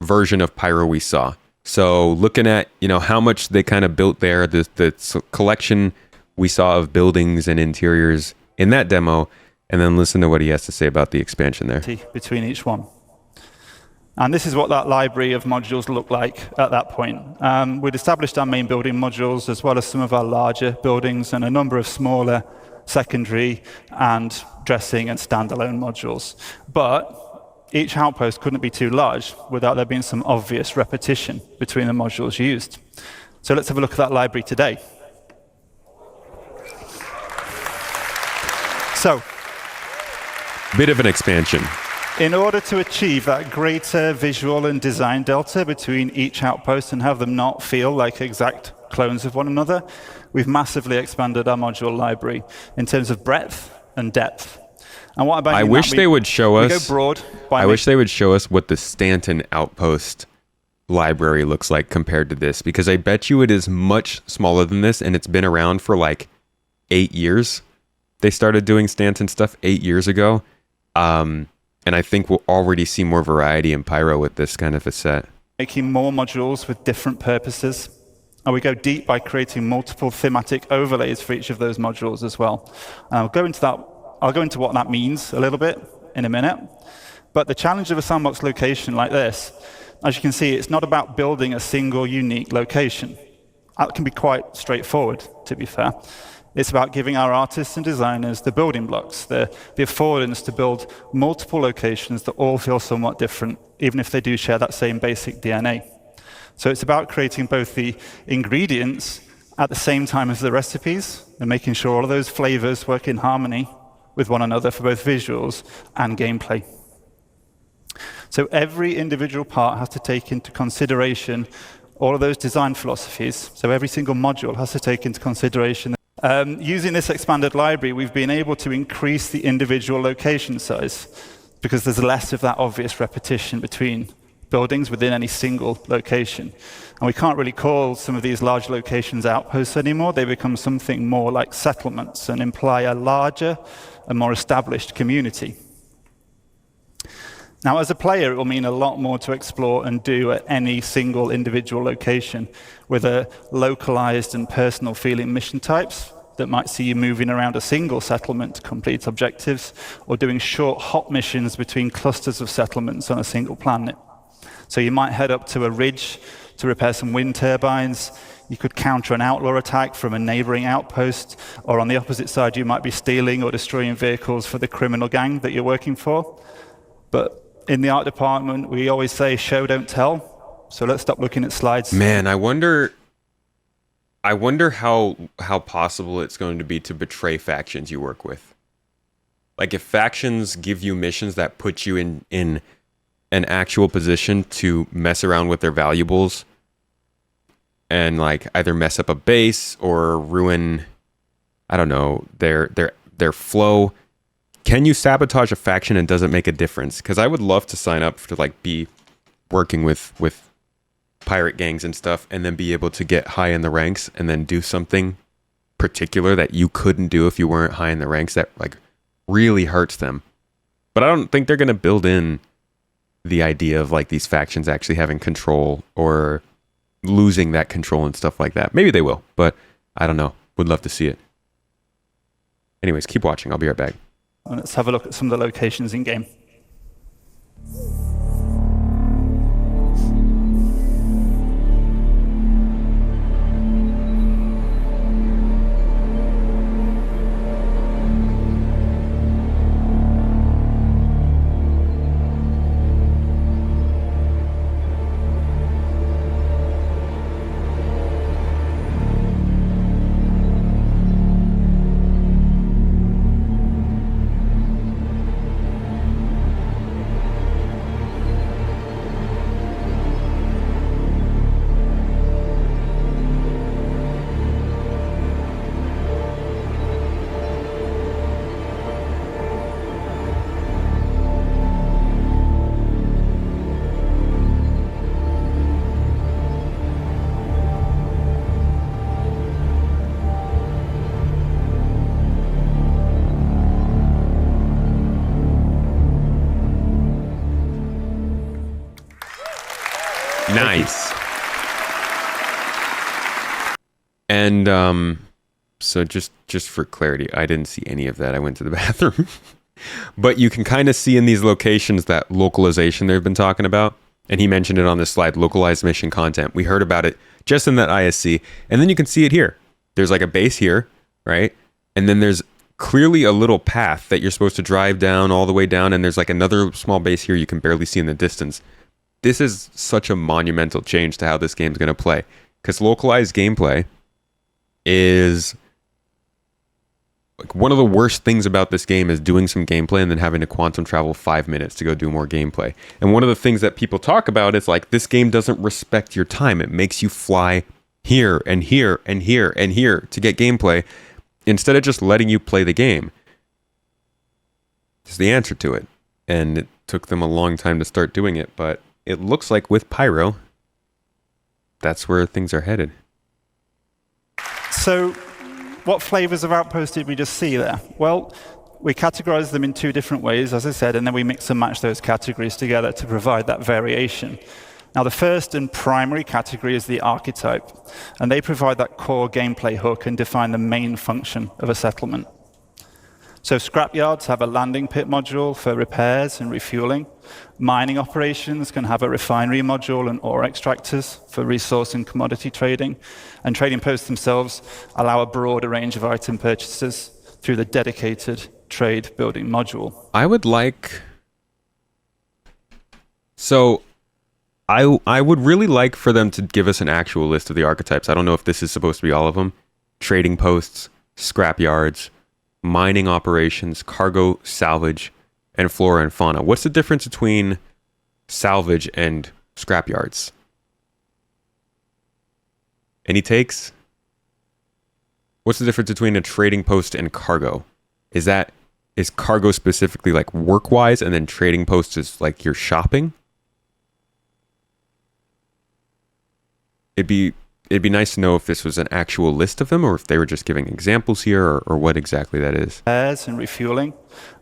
version of Pyro we saw. So looking at, how much they kind of built there, the collection we saw of buildings and interiors in that demo, and then listen to what he has to say about the expansion there. Between each one. And this is what that library of modules looked like at that point. We'd established our main building modules as well as some of our larger buildings and a number of smaller secondary and dressing and standalone modules. But each outpost couldn't be too large without there being some obvious repetition between the modules used. So let's have a look at that library today. So, bit of an expansion. In order to achieve that greater visual and design delta between each outpost and have them not feel like exact clones of one another, we've massively expanded our module library in terms of breadth and depth. And what about I wish they would show us. We go broad. I wish they would show us what the Stanton Outpost library looks like compared to this, because I bet you it is much smaller than this, and it's been around for like 8 years. They started doing Stanton stuff 8 years ago. And I think we'll already see more variety in Pyro with this kind of a set. Making more modules with different purposes. And we go deep by creating multiple thematic overlays for each of those modules as well. I'll go into what that means a little bit in a minute. But the challenge of a sandbox location like this, as you can see, it's not about building a single unique location. That can be quite straightforward, to be fair. It's about giving our artists and designers the building blocks, the affordance to build multiple locations that all feel somewhat different, even if they do share that same basic DNA. So it's about creating both the ingredients at the same time as the recipes, and making sure all of those flavors work in harmony with one another for both visuals and gameplay. So every individual part has to take into consideration all of those design philosophies. So every single module has to take into consideration. Using this expanded library, we've been able to increase the individual location size because there's less of that obvious repetition between buildings within any single location. And we can't really call some of these large locations outposts anymore. They become something more like settlements and imply a larger and more established community. Now, as a player, it will mean a lot more to explore and do at any single individual location with a localized and personal feeling mission types that might see you moving around a single settlement to complete objectives or doing short hop missions between clusters of settlements on a single planet. So you might head up to a ridge to repair some wind turbines. You could counter an outlaw attack from a neighboring outpost, or on the opposite side, you might be stealing or destroying vehicles for the criminal gang that you're working for. But in the art department, we always say, show, don't tell. So let's stop looking at slides. Man, I wonder how possible it's going to be to betray factions you work with. Like if factions give you missions that put you in an actual position to mess around with their valuables and like either mess up a base or ruin, I don't know, their flow. Can you sabotage a faction and does it make a difference? Because I would love to sign up to like be working with pirate gangs and stuff and then be able to get high in the ranks and then do something particular that you couldn't do if you weren't high in the ranks that like really hurts them. But I don't think they're going to build in the idea of like these factions actually having control or losing that control and stuff like that. Maybe they will, but I don't know. Would love to see it. Anyways, keep watching. I'll be right back. Let's have a look at some of the locations in game. Nice. And so just for clarity, I didn't see any of that. I went to the bathroom. But you can kind of see in these locations that localization they've been talking about. And he mentioned it on this slide, localized mission content. We heard about it just in that ISC. And then you can see it here. There's like a base here, right? And then there's clearly a little path that you're supposed to drive down all the way down. And there's like another small base here you can barely see in the distance. This is such a monumental change to how this game's going to play. Because localized gameplay is... like one of the worst things about this game is doing some gameplay and then having to quantum travel 5 minutes to go do more gameplay. And one of the things that people talk about is like, this game doesn't respect your time. It makes you fly here and here and here and here to get gameplay instead of just letting you play the game. It's the answer to it. And it took them a long time to start doing it, but it looks like with Pyro, that's where things are headed. So, what flavors of Outpost did we just see there? Well, we categorize them in two different ways, as I said, and then we mix and match those categories together to provide that variation. Now, the first and primary category is the archetype, and they provide that core gameplay hook and define the main function of a settlement. So scrapyards have a landing pit module for repairs and refueling. Mining operations can have a refinery module and ore extractors for resource and commodity trading. And trading posts themselves allow a broader range of item purchases through the dedicated trade building module. I would like... So, I would really like for them to give us an actual list of the archetypes. I don't know if this is supposed to be all of them. Trading posts, scrapyards, mining operations, cargo, salvage, and flora and fauna. What's the difference between salvage and scrapyards? Any takes? What's the difference between a trading post and cargo? Is cargo specifically like work-wise, and then trading post is like you're shopping? It'd be nice to know if this was an actual list of them or if they were just giving examples here or what exactly that is. Repairs and refueling.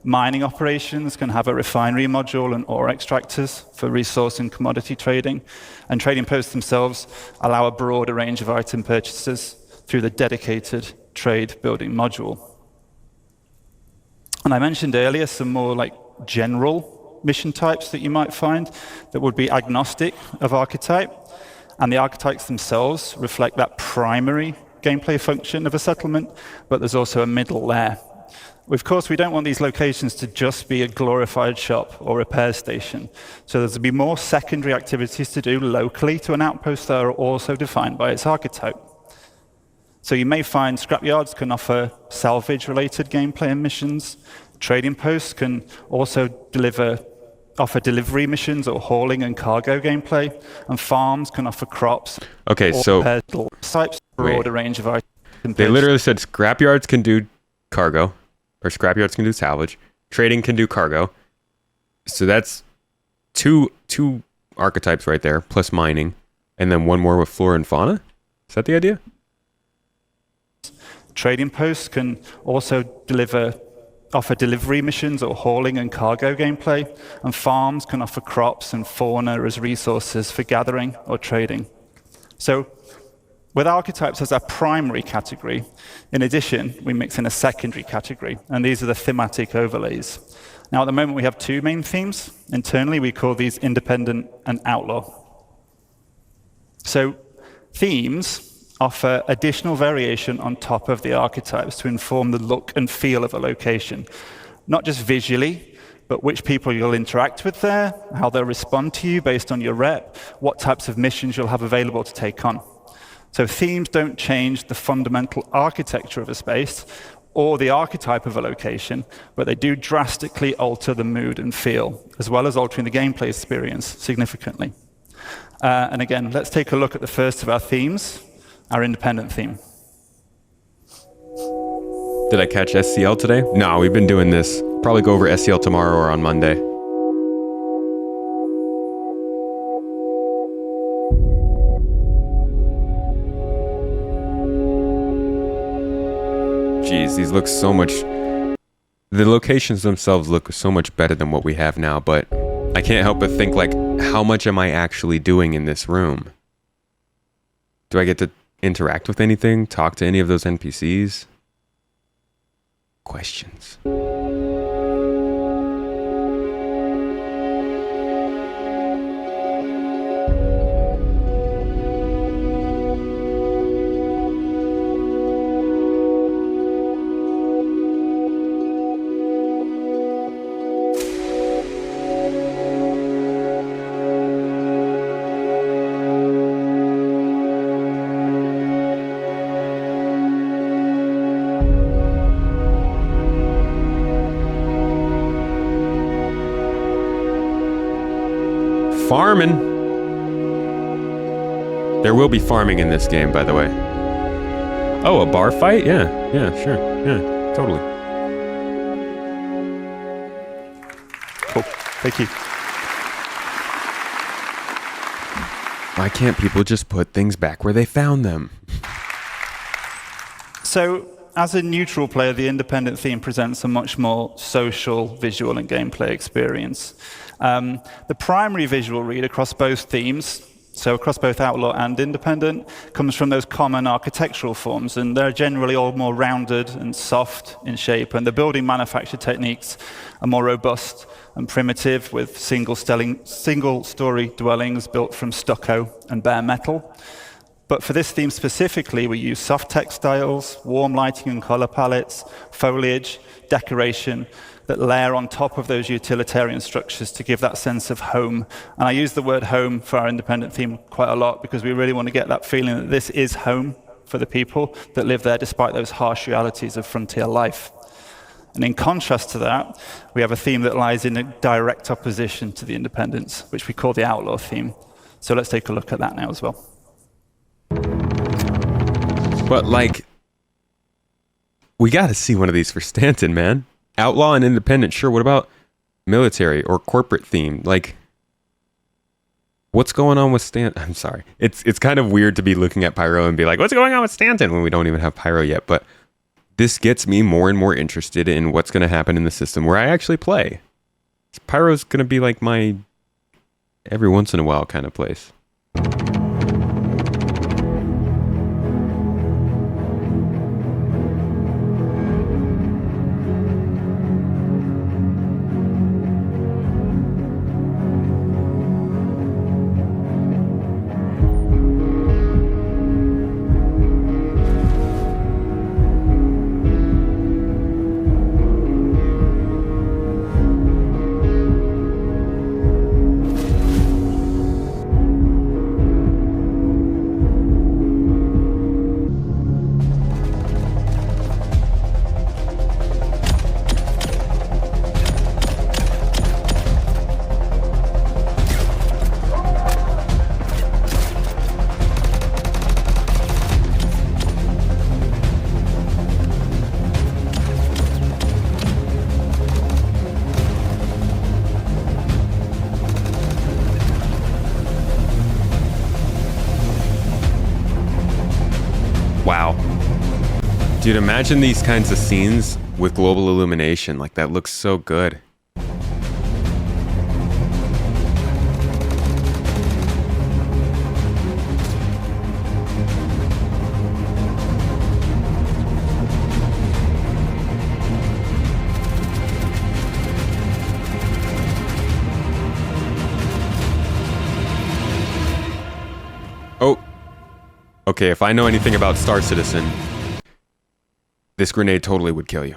Mining operations can have a refinery module and ore extractors for resource and commodity trading. And trading posts themselves allow a broader range of item purchases through the dedicated trade building module. And I mentioned earlier some more like general mission types that you might find that would be agnostic of archetype. And the archetypes themselves reflect that primary gameplay function of a settlement, but there's also a middle layer. Of course, we don't want these locations to just be a glorified shop or repair station. So there's to be more secondary activities to do locally to an outpost that are also defined by its archetype. So you may find scrapyards can offer salvage-related gameplay and missions. Trading posts can also offer delivery missions or hauling and cargo gameplay, and farms can offer crops. Okay, so types, broader range of items. They literally said scrapyards can do cargo, or scrapyards can do salvage. Trading can do cargo. So that's two archetypes right there, plus mining, and then one more with flora and fauna. Is that the idea? Trading posts can also offer delivery missions or hauling and cargo gameplay, and farms can offer crops and fauna as resources for gathering or trading. So with archetypes as our primary category, in addition, we mix in a secondary category, and these are the thematic overlays. Now, at the moment, we have two main themes. Internally, we call these independent and outlaw. So themes offer additional variation on top of the archetypes to inform the look and feel of a location, not just visually, but which people you'll interact with there, how they'll respond to you based on your rep, what types of missions you'll have available to take on. So themes don't change the fundamental architecture of a space or the archetype of a location, but they do drastically alter the mood and feel, as well as altering the gameplay experience significantly. And again, let's take a look at the first of our themes, our independent theme. Did I catch SCL today? No, we've been doing this. Probably go over SCL tomorrow or on Monday. Jeez, these look so much... The locations themselves look so much better than what we have now, but I can't help but think, like, how much am I actually doing in this room? Do I get to interact with anything? Talk to any of those NPCs? Questions. Farming. There will be farming in this game, by the way. Oh, a bar fight? Yeah, sure. Yeah, totally. Cool. Thank you. Why can't people just put things back where they found them? So, as a neutral player, the independent theme presents a much more social, visual, and gameplay experience. The primary visual read across both themes, so across both Outlaw and Independent, comes from those common architectural forms, and they're generally all more rounded and soft in shape, and the building manufacture techniques are more robust and primitive, with single-story dwellings built from stucco and bare metal. But for this theme specifically, we use soft textiles, warm lighting and color palettes, foliage, decoration, that layer on top of those utilitarian structures to give that sense of home. And I use the word home for our independent theme quite a lot because we really want to get that feeling that this is home for the people that live there despite those harsh realities of frontier life. And in contrast to that, we have a theme that lies in a direct opposition to the independence, which we call the Outlaw theme. So let's take a look at that now as well. But, like, we got to see one of these for Stanton, man. Outlaw and independent, sure. What about military or corporate theme? Like, what's going on with Stanton? I'm sorry. It's kind of weird to be looking at Pyro and be like, what's going on with Stanton when we don't even have Pyro yet? But this gets me more and more interested in what's going to happen in the system where I actually play. Pyro's going to be like my every once in a while kind of place. Wow. Dude, imagine these kinds of scenes with global illumination. Like, that looks so good. Oh. Okay, if I know anything about Star Citizen, this grenade totally would kill you.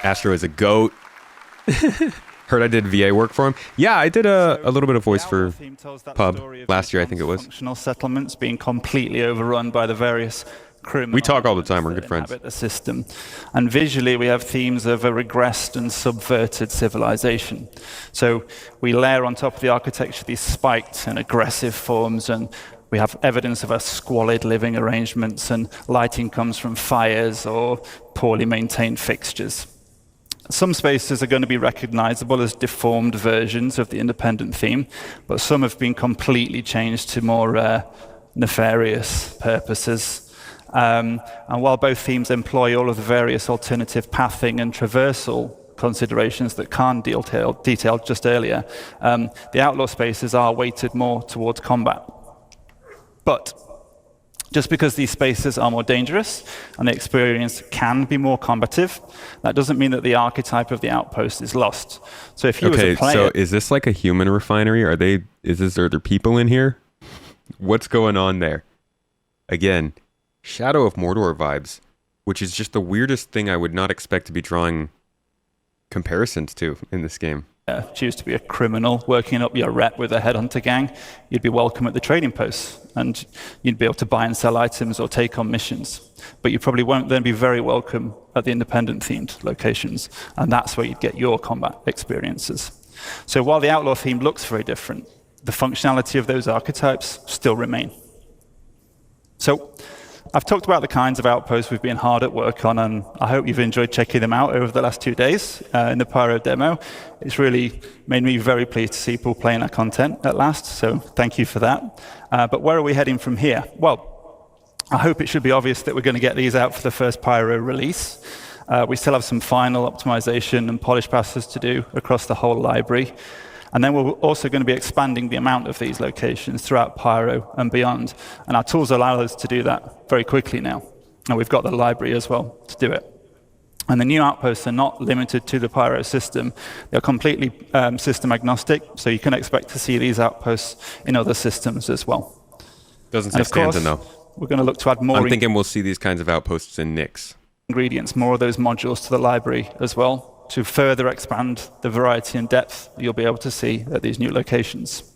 Astro is a goat. Heard I did VA work for him. Yeah, I did a little bit of voice for Pub last year, I think it was. Functional settlements being completely overrun by the various criminals. We talk all the time, we're good friends. The system. And visually, we have themes of a regressed and subverted civilization. So we layer on top of the architecture these spiked and aggressive forms, and we have evidence of a squalid living arrangements, and lighting comes from fires or poorly maintained fixtures. Some spaces are going to be recognizable as deformed versions of the independent theme, but some have been completely changed to more nefarious purposes. And while both themes employ all of the various alternative pathing and traversal considerations that Khan detailed just earlier, the outlaw spaces are weighted more towards combat. But just because these spaces are more dangerous and the experience can be more combative, that doesn't mean that the archetype of the outpost is lost. So if you as a player... so is this like a human refinery? Are there people in here? What's going on there? Again, Shadow of Mordor vibes, which is just the weirdest thing I would not expect to be drawing comparisons to in this game. Choose to be a criminal working up your rep with a headhunter gang, you'd be welcome at the trading posts and you'd be able to buy and sell items or take on missions. But you probably won't then be very welcome at the independent themed locations, and that's where you'd get your combat experiences. So while the outlaw theme looks very different, the functionality of those archetypes still remain. So I've talked about the kinds of outposts we've been hard at work on, and I hope you've enjoyed checking them out over the last 2 days in the Pyro demo. It's really made me very pleased to see people playing our content at last, so thank you for that. But where are we heading from here? Well, I hope it should be obvious that we're going to get these out for the first Pyro release. We still have some final optimization and polish passes to do across the whole library. And then we're also going to be expanding the amount of these locations throughout Pyro and beyond. And our tools allow us to do that very quickly now. And we've got the library as well to do it. And the new outposts are not limited to the Pyro system. They're completely system agnostic, so you can expect to see these outposts in other systems as well. Doesn't say Stanton, though. We're going to look to add more... I'm thinking we'll see these kinds of outposts in Nyx. ...ingredients, more of those modules to the library as well, to further expand the variety and depth you'll be able to see at these new locations.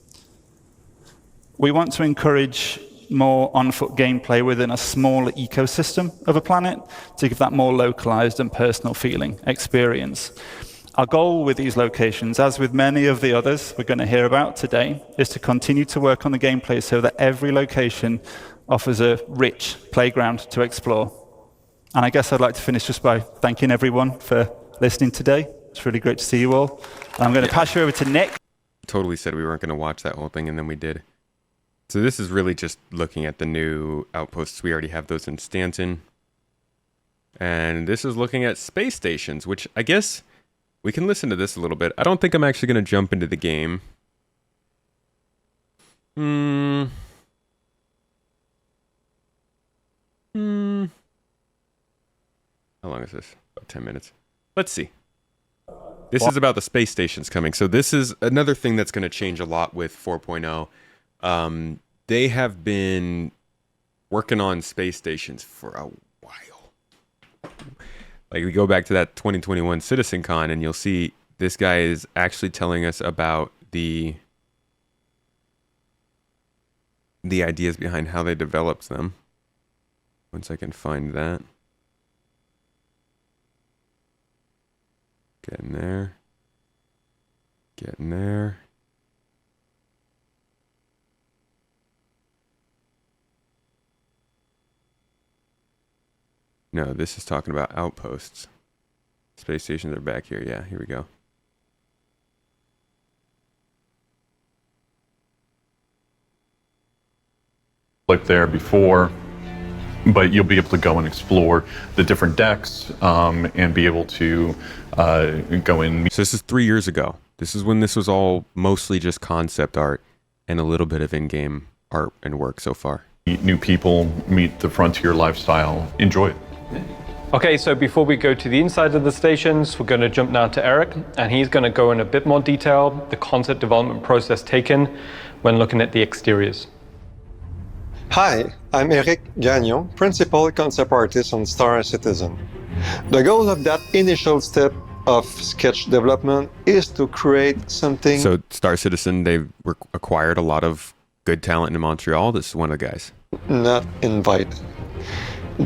We want to encourage more on-foot gameplay within a smaller ecosystem of a planet to give that more localized and personal feeling experience. Our goal with these locations, as with many of the others we're going to hear about today, is to continue to work on the gameplay so that every location offers a rich playground to explore. And I guess I'd like to finish just by thanking everyone for listening today. It's really great to see you all. And I'm going to pass you over to Nick. Totally said we weren't going to watch that whole thing, and then we did. So this is really just looking at the new outposts. We already have those in Stanton. And this is looking at space stations, which I guess we can listen to this a little bit. I don't think I'm actually going to jump into the game. How long is this? About 10 minutes. Let's see. This is about the space stations coming. So this is another thing that's going to change a lot with 4.0. They have been working on space stations for a while. Like, we go back to that 2021 CitizenCon, and you'll see this guy is actually telling us about the ideas behind how they developed them. Once I can find that. Getting there. Getting there. No, this is talking about outposts. Space stations are back here. Yeah, here we go. Like there before, but you'll be able to go and explore the different decks and be able to go in. So this is 3 years ago. This is when this was all mostly just concept art and a little bit of in-game art and work so far. Meet new people, meet the frontier lifestyle, enjoy it. Okay, so before we go to the inside of the stations, we're going to jump now to Eric, and he's going to go in a bit more detail, the concept development process taken when looking at the exteriors. Hi, I'm Eric Gagnon, Principal Concept Artist on Star Citizen. The goal of that initial step of sketch development is to create something... So Star Citizen, they've acquired a lot of good talent in Montreal. This is one of the guys. Not invited.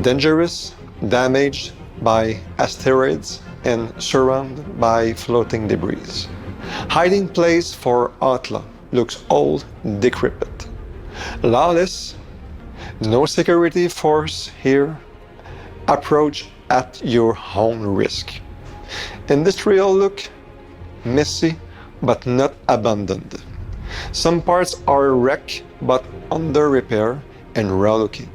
Dangerous, damaged by asteroids, and surrounded by floating debris. Hiding place for outlaw, looks old, decrepit. Lawless, no security force here. Approach at your own risk. Industrial look, messy, but not abandoned. Some parts are wrecked, but under repair and relooking.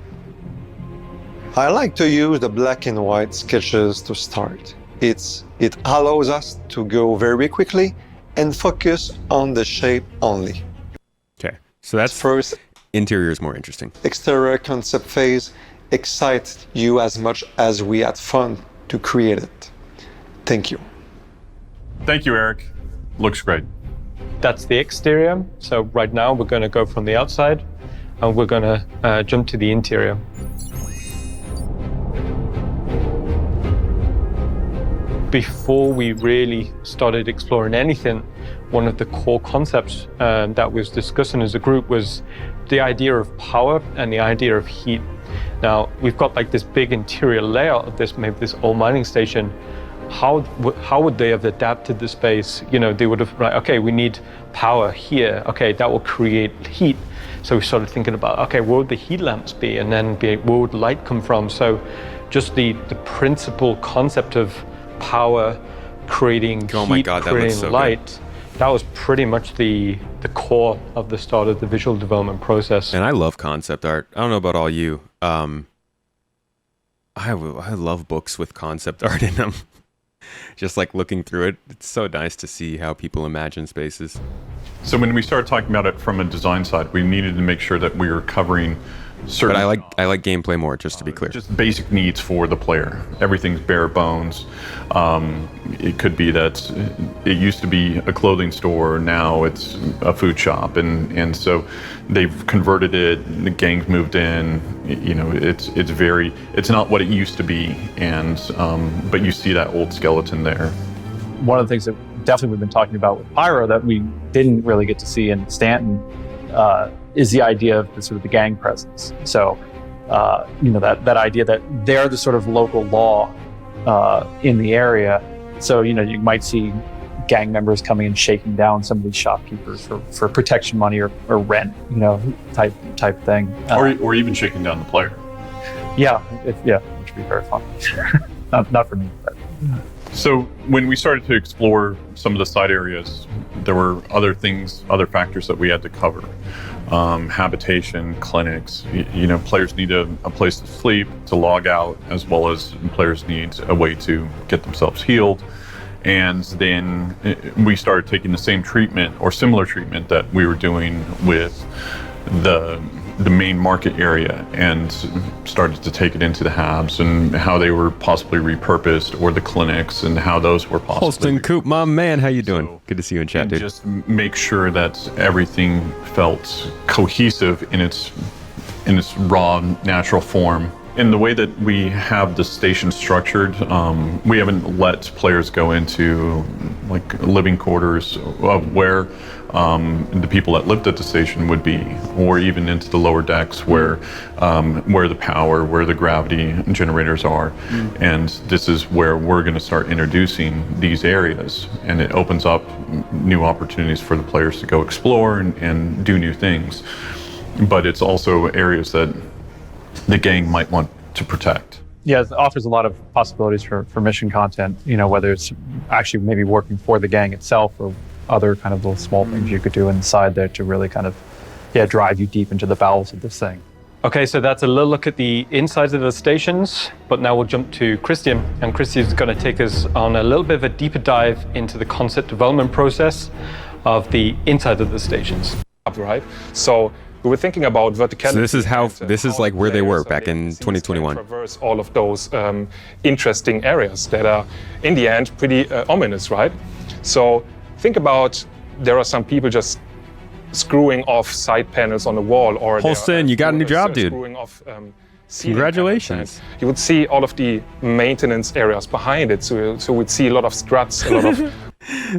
I like to use the black and white sketches to start. It allows us to go very quickly and focus on the shape only. Okay, so that's First, interior is more interesting. exterior concept phase excites you as much as we had fun to create it. Thank you. Thank you, Eric. Looks great. That's the exterior. So right now we're going to go from the outside and we're going to jump to the interior. Before we really started exploring anything, one of the core concepts that was discussing as a group was the idea of power and the idea of heat. Now, we've got like this big interior layout of this, maybe this old mining station. How would they have adapted the space? You know, they would have, right, okay, we need power here. Okay, that will create heat. So we started thinking about, okay, where would the heat lamps be? And then where would light come from? So just the principal concept of power creating heat, creating light, that was pretty much the core of the start of the visual development process. And I love concept art. I don't know about all you. I love books with concept art in them. Just like looking through it, it's so nice to see how people imagine spaces. So when we started talking about it from a design side, we needed to make sure that we were covering certain... But I like gameplay more, just to be clear. Just basic needs for the player. Everything's bare bones. It could be that it used to be a clothing store, now it's a food shop, and so they've converted it. The gangs moved in. You know, it's not what it used to be, and but you see that old skeleton there. One of the things that definitely we've been talking about with Pyro that we didn't really get to see in Stanton is the idea of the gang presence. So, you know, that idea that they're the sort of local law in the area. So, you know, you might see gang members coming and shaking down some of these shopkeepers for protection money or rent, you know, type thing. Or even shaking down the player. Yeah, which would be very fun. not for me, but. So when we started to explore some of the side areas, there were other factors that we had to cover. Habitation, clinics, you know, players need a place to sleep, to log out, as well as players need a way to get themselves healed. And then we started taking the same treatment or similar treatment that we were doing with the main market area and started to take it into the hubs and how they were possibly repurposed, or the clinics and how those were possibly. Holston Coop, my man, how you doing? So, good to see you in chat, dude. Just make sure that everything felt cohesive in its raw, natural form. In the way that we have the station structured, we haven't let players go into like living quarters of where the people that lived at the station would be, or even into the lower decks where the power, where the gravity generators are. And this is where we're going to start introducing these areas, and it opens up new opportunities for the players to go explore and do new things. But it's also areas that the gang might want to protect. Yeah, it offers a lot of possibilities for mission content, you know, whether it's actually maybe working for the gang itself or other kind of little small things you could do inside there to really kind of, drive you deep into the bowels of this thing. Okay, so that's a little look at the insides of the stations, but now we'll jump to Christian, and Christian's going to take us on a little bit of a deeper dive into the concept development process of the inside of the stations. Right, so we were thinking about verticality. So this is like where they were back in 2021. Traverse all of those interesting areas that are, in the end, pretty ominous, right? So think about, there are some people just screwing off side panels on the wall, or Holston, you got a new job, dude. Screwing off, congratulations. You would see all of the maintenance areas behind it. So we'd see a lot of struts, a lot of.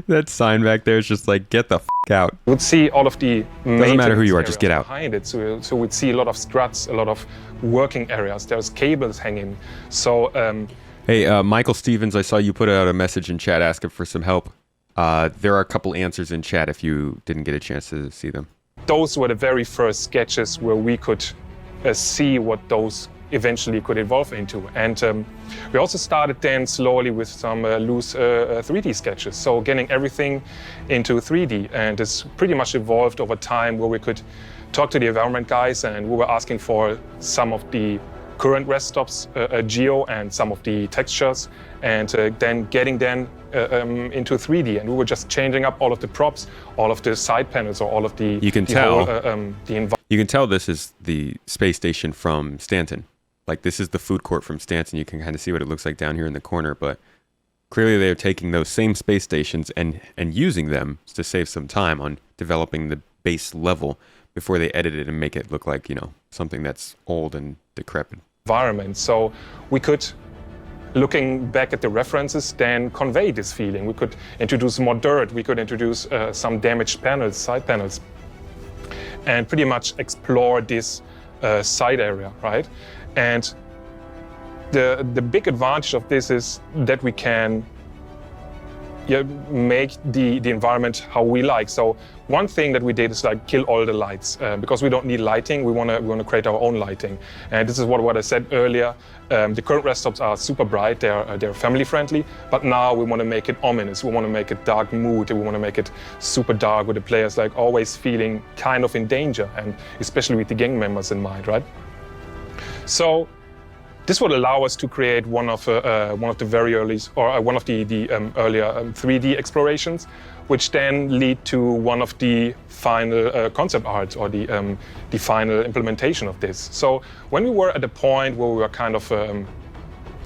That sign back there is just like, get the f out. You would see all of the doesn't matter who you are, just get out. Behind it. So we'd see a lot of struts, a lot of working areas. There's cables hanging. So. Hey, Michael Stevens, I saw you put out a message in chat asking for some help. There are a couple answers in chat if you didn't get a chance to see them. Those were the very first sketches where we could see what those eventually could evolve into. And we also started then slowly with some loose 3D sketches. So getting everything into 3D. And it's pretty much evolved over time where we could talk to the environment guys, and we were asking for some of the current rest stops geo and some of the textures, and then getting them into 3D. And we were just changing up all of the props, all of the side panels, or all of the You can the tell. whole, You can tell this is the space station from Stanton. Like, this is the food court from Stanton. You can kind of see what it looks like down here in the corner, but clearly they're taking those same space stations and using them to save some time on developing the base level before they edit it and make it look like, you know, something that's old and decrepit. environment. So we could, looking back at the references, then convey this feeling. We could introduce more dirt. We could introduce some damaged panels, side panels, and pretty much explore this side area, right? And the big advantage of this is that we can make the environment how we like. So one thing that we did is like kill all the lights because we don't need lighting. We want to create our own lighting. And this is what I said earlier. The current rest stops are super bright. They're family friendly. But now we want to make it ominous. We want to make it dark mood. We want to make it super dark with the players like always feeling kind of in danger, and especially with the gang members in mind, right? So this would allow us to create one of the very early, or one of the earlier 3D explorations, which then lead to one of the final concept arts, or the final implementation of this. So when we were at the point where we were kind of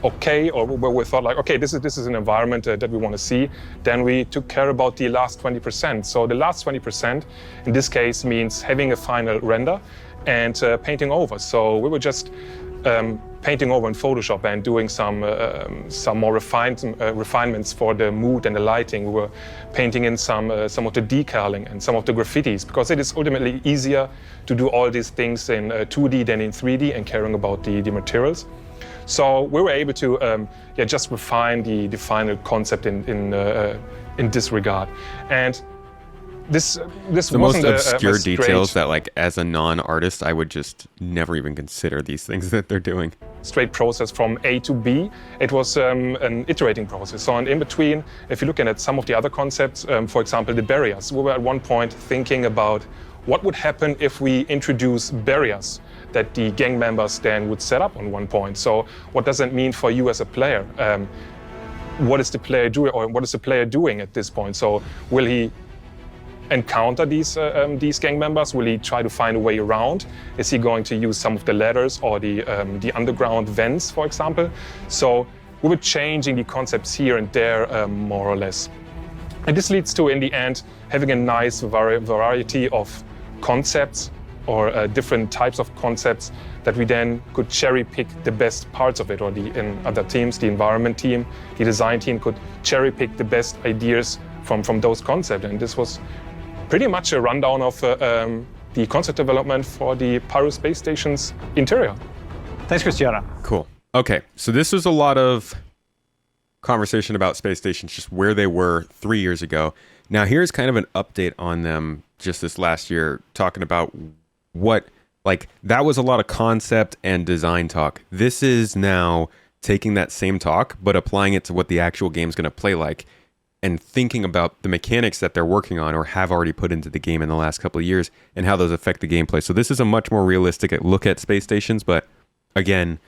okay, or where we thought like, okay, this is an environment that we want to see, then we took care about the last 20%. So the last 20% in this case means having a final render and painting over. So we were just painting over in Photoshop and doing some more refinements for the mood and the lighting. We were painting in some of the decaling and some of the graffitis, because it is ultimately easier to do all these things in 2D than in 3D and caring about the materials. So we were able to just refine the final concept in this regard. And this the wasn't most obscure a straight details that, like, as a non-artist, I would just never even consider these things that they're doing. straight process from A to B. It was an iterating process. So in between, if you're looking at some of the other concepts, for example, the barriers, we were at one point thinking about what would happen if we introduce barriers that the gang members then would set up on one point. So what does that mean for you as a player? What is the player doing, or what is the player doing at this point? So will he encounter these gang members? Will he try to find a way around? Is he going to use some of the ladders or the underground vents, for example? So we were changing the concepts here and there, more or less. And this leads to, in the end, having a nice variety of concepts, or different types of concepts that we then could cherry pick the best parts of it, or in other teams, the environment team, the design team could cherry pick the best ideas from those concepts. And this was pretty much a rundown of the concept development for the Pyro space station's interior. Thanks, Christiana. Cool. Okay, so this was a lot of conversation about space stations, just where they were 3 years ago. Now here's kind of an update on them just this last year, talking about what, like, that was a lot of concept and design talk. This is now taking that same talk, but applying it to what the actual game's going to play like, and thinking about the mechanics that they're working on or have already put into the game in the last couple of years and how those affect the gameplay. So this is a much more realistic look at space stations, but again,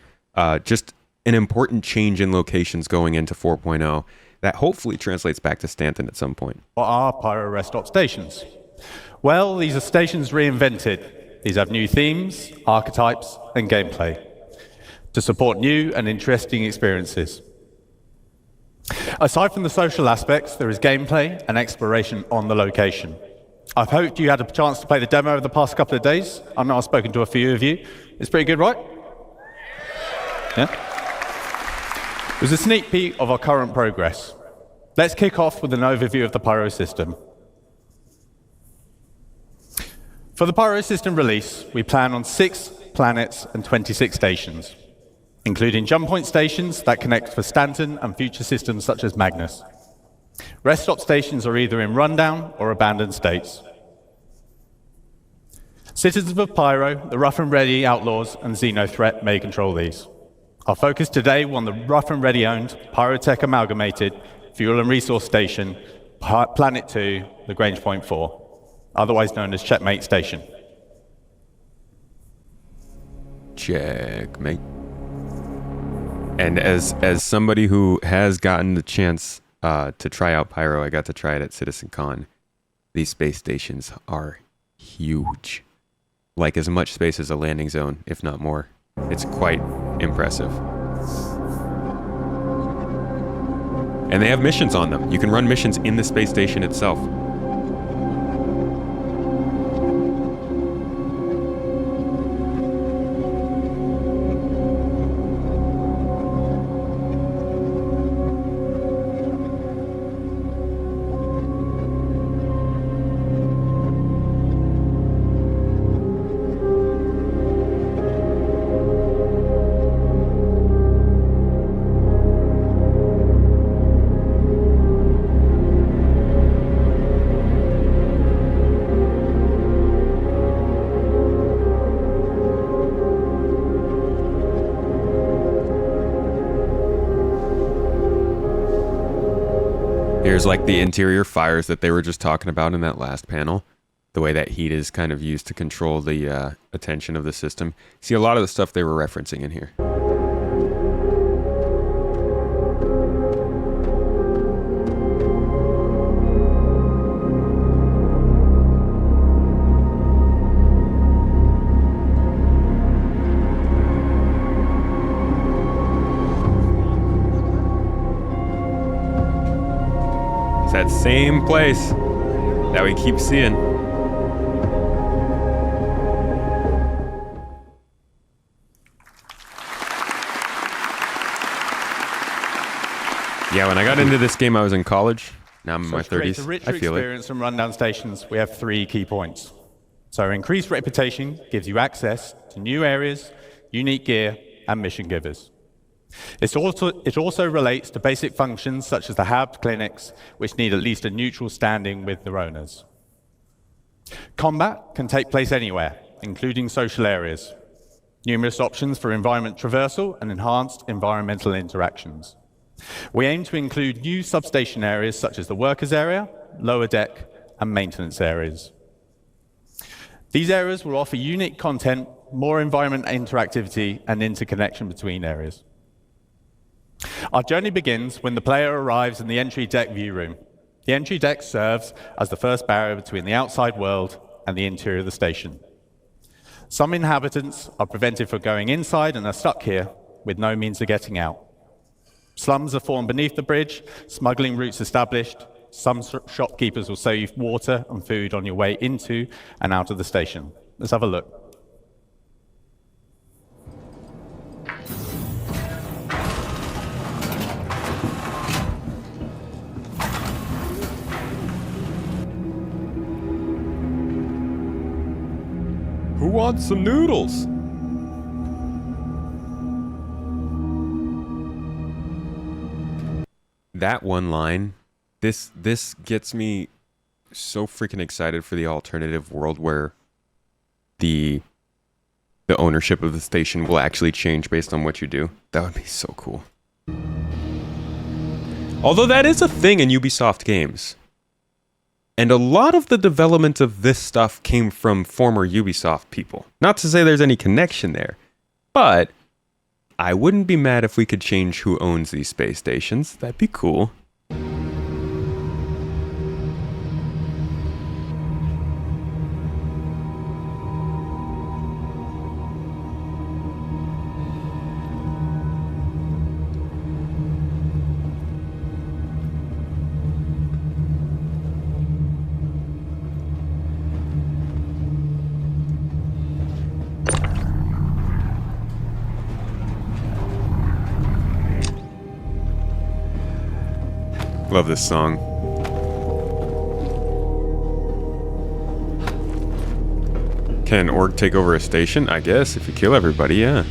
just an important change in locations going into 4.0 that hopefully translates back to Stanton at some point. What are Pyro rest stop stations? Well, these are stations reinvented. These have new themes, archetypes, and gameplay to support new and interesting experiences. Aside from the social aspects, there is gameplay and exploration on the location. I've hoped you had a chance to play the demo over the past couple of days. I know I've spoken to a few of you. It's pretty good, right? Yeah? It was a sneak peek of our current progress. Let's kick off with an overview of the Pyro system. For the Pyro system release, we plan on 6 planets and 26 stations, including jump point stations that connect for Stanton and future systems such as Magnus. Rest stop stations are either in rundown or abandoned states. Citizens of Pyro, the Rough and Ready Outlaws, and Xeno Threat may control these. Our focus today on the Rough and Ready owned Pyrotech Amalgamated Fuel and Resource Station, Planet 2, Lagrange Point 4, otherwise known as Checkmate Station. Checkmate. And as somebody who has gotten the chance to try out Pyro, I got to try it at CitizenCon. These space stations are huge. Like as much space as a landing zone, if not more. It's quite impressive. And they have missions on them. You can run missions in the space station itself. Here's like the interior fires that they were just talking about in that last panel. The way that heat is kind of used to control the attention of the system. See a lot of the stuff they were referencing in here. That same place that we keep seeing. Yeah, when I got into this game, I was in college. Now I'm in my 30s. To create a richer experience from rundown stations, we have 3 key points. So increased reputation gives you access to new areas, unique gear, and mission givers. It also relates to basic functions such as the hub clinics, which need at least a neutral standing with their owners. Combat can take place anywhere, including social areas. Numerous options for environment traversal and enhanced environmental interactions. We aim to include new substation areas such as the workers area, lower deck, and maintenance areas. These areas will offer unique content, more environment interactivity, and interconnection between areas. Our journey begins when the player arrives in the entry deck view room. The entry deck serves as the first barrier between the outside world and the interior of the station. Some inhabitants are prevented from going inside and are stuck here with no means of getting out. Slums are formed beneath the bridge, smuggling routes established. Some shopkeepers will sell you water and food on your way into and out of the station. Let's have a look. Who wants some noodles? That one line, this gets me so freaking excited for the alternative world where the ownership of the station will actually change based on what you do. That would be so cool. Although that is a thing in Ubisoft games. And a lot of the development of this stuff came from former Ubisoft people. Not to say there's any connection there, but I wouldn't be mad if we could change who owns these space stations. That'd be cool. Love this song. Can an orc take over a station? I guess, if you kill everybody, yeah.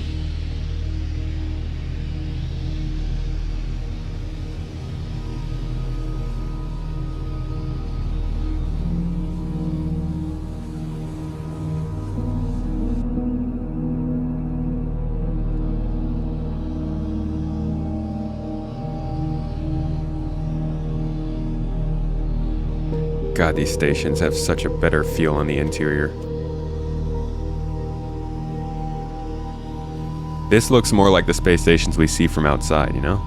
God, these stations have such a better feel on the interior. This looks more like the space stations we see from outside, you know?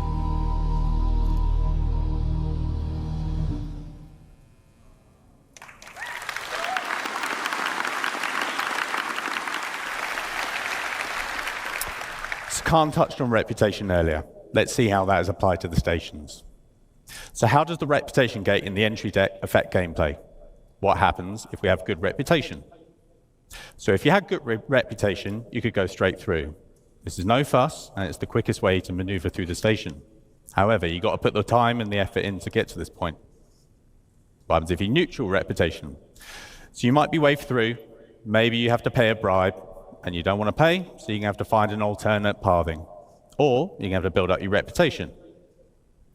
Khan touched on reputation earlier. Let's see how that is applied to the stations. So how does the reputation gate in the entry deck affect gameplay? What happens if we have good reputation? So if you had good reputation, you could go straight through. This is no fuss, and it's the quickest way to maneuver through the station. However, you've got to put the time and the effort in to get to this point. What happens if you neutral reputation? So you might be waved through, maybe you have to pay a bribe, and you don't want to pay, so you're going to have to find an alternate pathing. Or you're going to have to build up your reputation.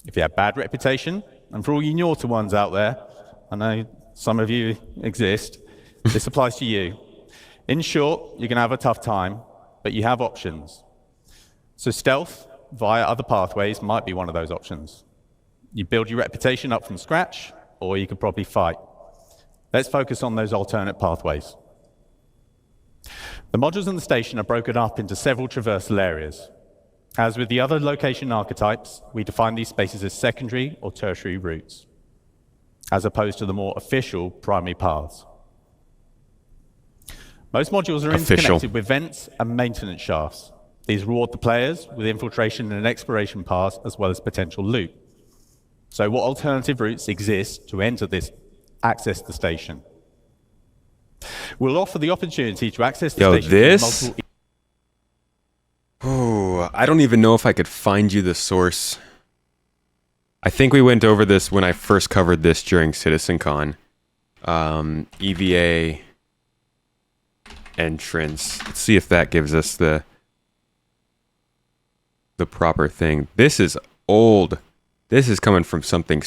If you have bad reputation, and for all you naughty ones out there, I know some of you exist, this applies to you. In short, you're going to have a tough time, but you have options. So stealth via other pathways might be one of those options. You build your reputation up from scratch, or you could probably fight. Let's focus on those alternate pathways. The modules in the station are broken up into several traversal areas. As with the other location archetypes, we define these spaces as secondary or tertiary routes, as opposed to the more official primary paths. Most modules are interconnected with vents and maintenance shafts. These reward the players with infiltration and exploration paths, as well as potential loot. So what alternative routes exist to access the station? We'll offer the opportunity to access the station through multiple... Oh, I don't even know if I could find you the source. I think we went over this when I first covered this during CitizenCon. EVA entrance. Let's see if that gives us the proper thing. This is old. This is coming from something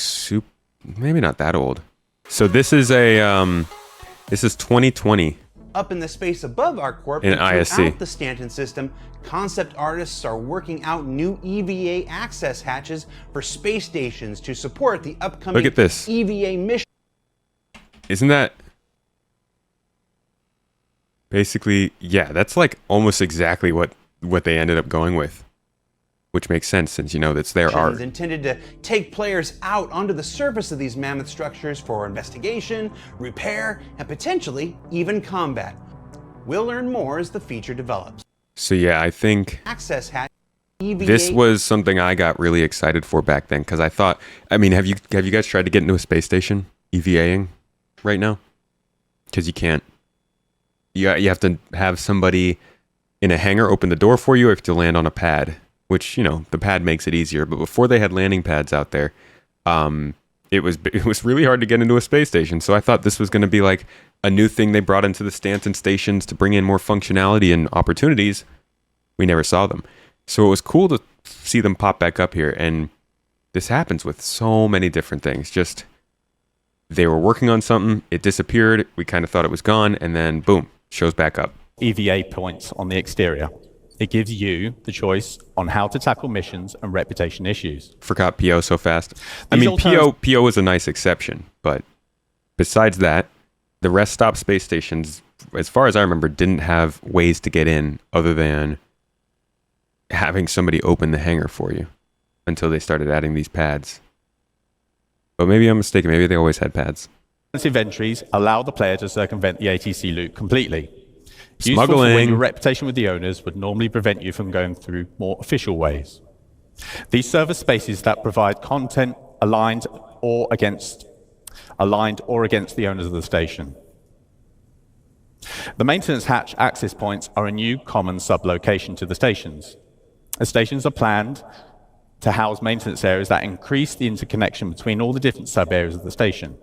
maybe not that old. So this is this is 2020. Up in the space above our corp in and ISC. throughout the Stanton system, concept artists are working out new EVA access hatches for space stations to support the upcoming Look at this. EVA mission. Isn't that basically, yeah, that's like almost exactly what they ended up going with, which makes sense since you know that's their art. Intended to take players out onto the surface of these mammoth structures for investigation, repair, and potentially even combat. We'll learn more as the feature develops. So yeah, I think Access hatch. EVA. This was something I got really excited for back then because I thought, I mean, have you guys tried to get into a space station EVAing right now? Because you can't. You have to have somebody in a hangar open the door for you, or you have to land on a pad, which, you know, the pad makes it easier. But before they had landing pads out there, it was really hard to get into a space station. So I thought this was going to be like a new thing they brought into the Stanton stations to bring in more functionality and opportunities. We never saw them. So it was cool to see them pop back up here. And this happens with so many different things. Just they were working on something, it disappeared, we kind of thought it was gone, and then boom, shows back up. EVA points on the exterior. It gives you the choice on how to tackle missions and reputation issues. Forgot PO so fast. I mean, PO was a nice exception, but besides that, the rest stop space stations, as far as I remember, didn't have ways to get in other than having somebody open the hangar for you until they started adding these pads. But maybe I'm mistaken. Maybe they always had pads. Defensive entries allow the player to circumvent the ATC loop completely. Smuggling. Your reputation with the owners would normally prevent you from going through more official ways. These server spaces that provide content aligned or against the owners of the station. The maintenance hatch access points are a new common sublocation to the stations. The stations are planned to house maintenance areas that increase the interconnection between all the different sub-areas of the station.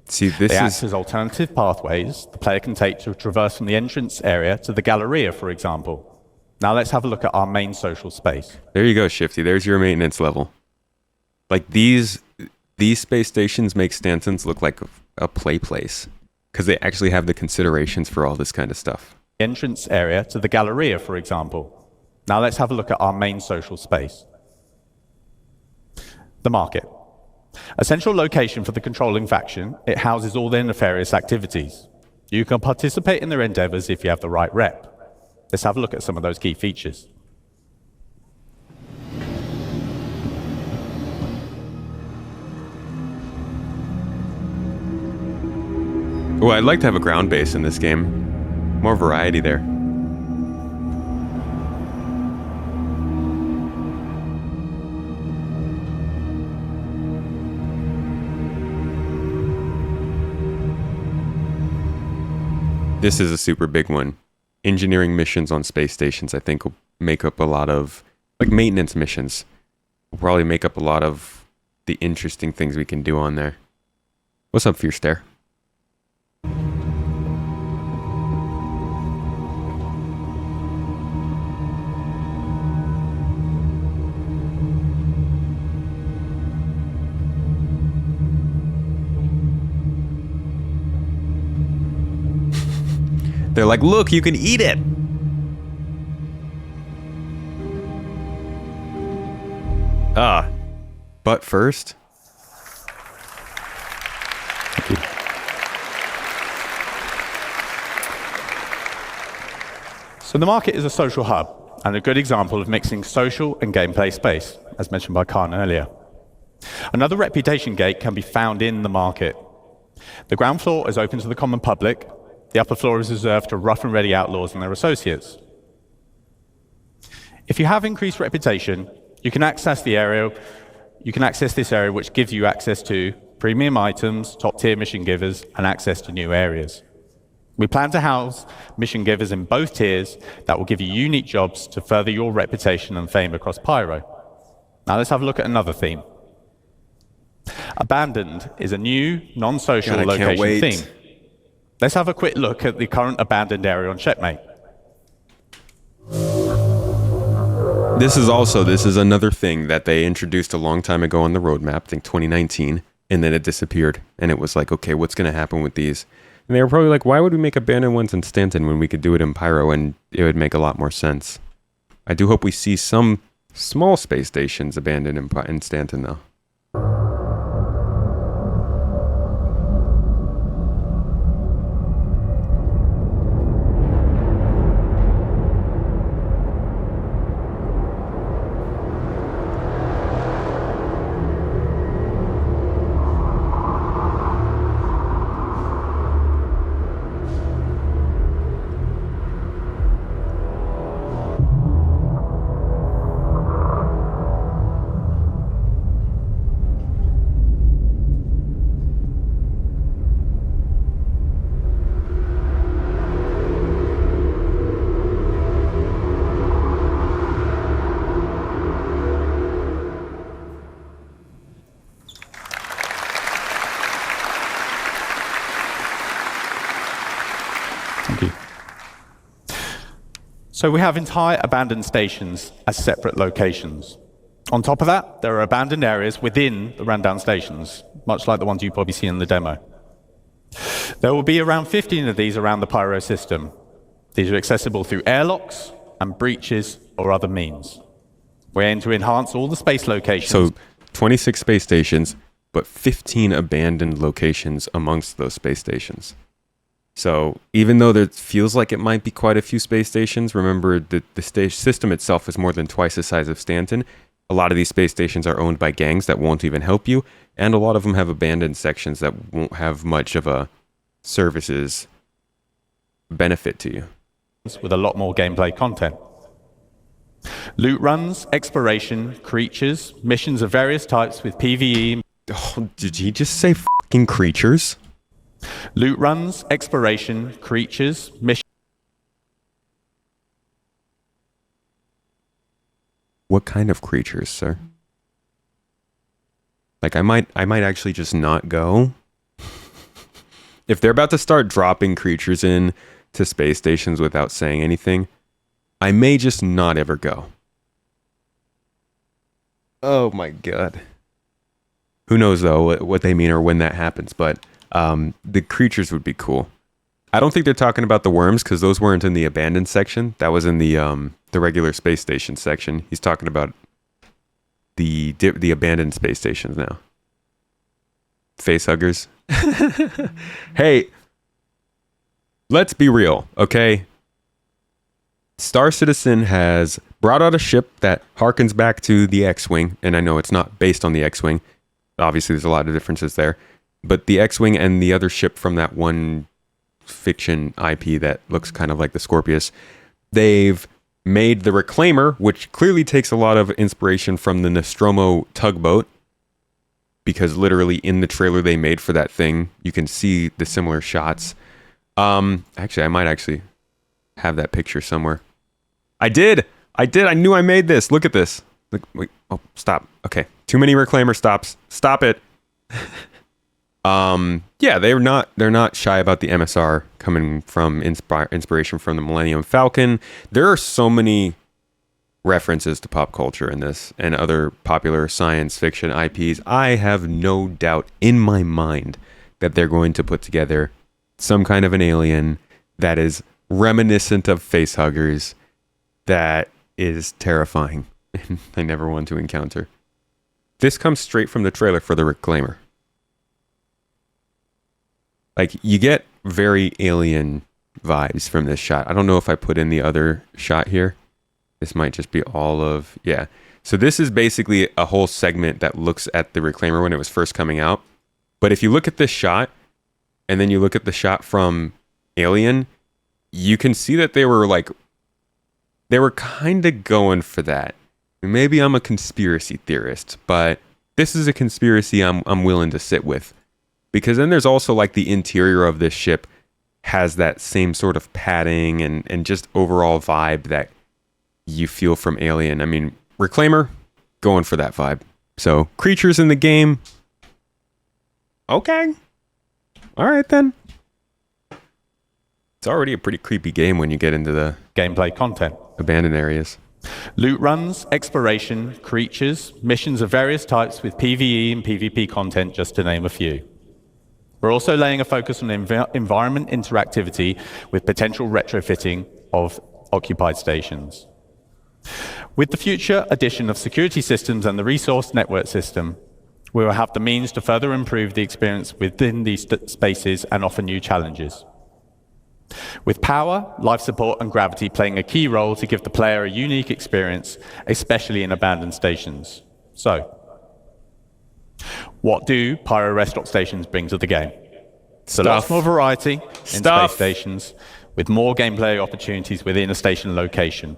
See, they act as alternative pathways the player can take to traverse from the entrance area to the Galleria, for example. Now let's have a look at our main social space. There you go, Shifty. There's your maintenance level. Like these space stations make Stantons look like a play place because they actually have the considerations for all this kind of stuff. Entrance area to the Galleria, for example. Now let's have a look at our main social space. The market. A central location for the controlling faction, it houses all their nefarious activities. You can participate in their endeavors if you have the right rep. Let's have a look at some of those key features. Oh, I'd like to have a ground base in this game. More variety there. This is a super big one. Engineering missions on space stations, I think, will make up a lot of, like, maintenance missions. Will probably make up a lot of the interesting things we can do on there. What's up, Fierce Stare? They're like, look, you can eat it. But first. Thank you. So the market is a social hub and a good example of mixing social and gameplay space, as mentioned by Khan earlier. Another reputation gate can be found in the market. The ground floor is open to the common public. The upper floor is reserved to rough and ready outlaws and their associates. If you have increased reputation, you can access this area, which gives you access to premium items, top-tier mission givers, and access to new areas. We plan to house mission givers in both tiers that will give you unique jobs to further your reputation and fame across Pyro. Now let's have a look at another theme. Abandoned is a new, non-social location theme. Let's have a quick look at the current abandoned area on Checkmate. This is another thing that they introduced a long time ago on the roadmap, I think 2019, and then it disappeared. And it was like, okay, what's going to happen with these? And they were probably like, why would we make abandoned ones in Stanton when we could do it in Pyro and it would make a lot more sense? I do hope we see some small space stations abandoned in Stanton, though. So we have entire abandoned stations as separate locations. On top of that, there are abandoned areas within the rundown stations, much like the ones you probably see in the demo. There will be around 15 of these around the Pyro system. These are accessible through airlocks and breaches or other means. We aim to enhance all the space locations. So 26 space stations, but 15 abandoned locations amongst those space stations. So even though there feels like it might be quite a few space stations, remember that the system itself is more than twice the size of Stanton. A lot of these space stations are owned by gangs that won't even help you, and a lot of them have abandoned sections that won't have much of a services benefit to you. With a lot more gameplay content. Loot runs, exploration, creatures, missions of various types with PvE. Oh, did he just say fucking creatures? Loot runs, exploration, creatures, missions. What kind of creatures, sir? Like, I might actually just not go. If they're about to start dropping creatures in to space stations without saying anything, I may just not ever go. Oh my god. Who knows, though, what they mean or when that happens, but the creatures would be cool. I don't think they're talking about the worms, because those weren't in the abandoned section. That was in the regular space station section. He's talking about the abandoned space stations now. Facehuggers. Hey, let's be real, okay? Star Citizen has brought out a ship that harkens back to the X-Wing, and I know it's not based on the X-Wing. Obviously, there's a lot of differences there. But the X-Wing and the other ship from that one fiction IP that looks kind of like the Scorpius. They've made the Reclaimer, which clearly takes a lot of inspiration from the Nostromo tugboat, because literally in the trailer they made for that thing, you can see the similar shots. Actually, I might actually have that picture somewhere. I did. I knew I made this. Look at this. Look, wait. Oh, stop. Okay. Too many Reclaimer stops. Stop it. Yeah, they're not shy about the MSR coming from inspiration from the Millennium Falcon. There are so many references to pop culture in this and other popular science fiction IPs. I have no doubt in my mind that they're going to put together some kind of an alien that is reminiscent of facehuggers that is terrifying and I never want to encounter. This comes straight from the trailer for the Reclaimer. Like, you get very alien vibes from this shot. I don't know if I put in the other shot here. This might just be all of... Yeah. So this is basically a whole segment that looks at the Reclaimer when it was first coming out. But if you look at this shot, and then you look at the shot from Alien, you can see that they were kind of going for that. Maybe I'm a conspiracy theorist, but this is a conspiracy I'm willing to sit with. Because then there's also like the interior of this ship has that same sort of padding and just overall vibe that you feel from Alien. I mean, Reclaimer, going for that vibe. So, creatures in the game. Okay. All right, then. It's already a pretty creepy game when you get into the gameplay content. Abandoned areas. Loot runs, exploration, creatures, missions of various types with PvE and PvP content, just to name a few. We're also laying a focus on environment interactivity with potential retrofitting of occupied stations. With the future addition of security systems and the resource network system, we will have the means to further improve the experience within these spaces and offer new challenges. With power, life support, and gravity playing a key role to give the player a unique experience, especially in abandoned stations. So, what do Pyro rest stop stations bring to the game? So lots more variety in space stations, with more gameplay opportunities within a station location.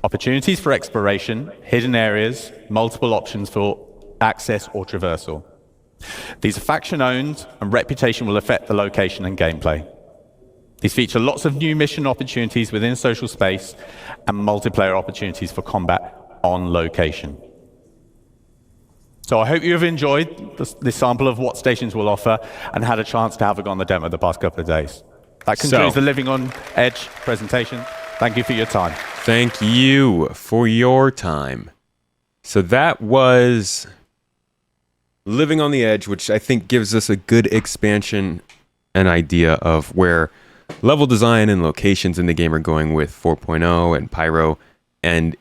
Opportunities for exploration, hidden areas, multiple options for access or traversal. These are faction-owned, and reputation will affect the location and gameplay. These feature lots of new mission opportunities within social space and multiplayer opportunities for combat on location. So I hope you have enjoyed this sample of what stations will offer and had a chance to have a go on the demo the past couple of days. That concludes the Living on Edge presentation. Thank you for your time. Thank you for your time. So that was Living on the Edge, which I think gives us a good expansion and idea of where level design and locations in the game are going with 4.0 and Pyro. And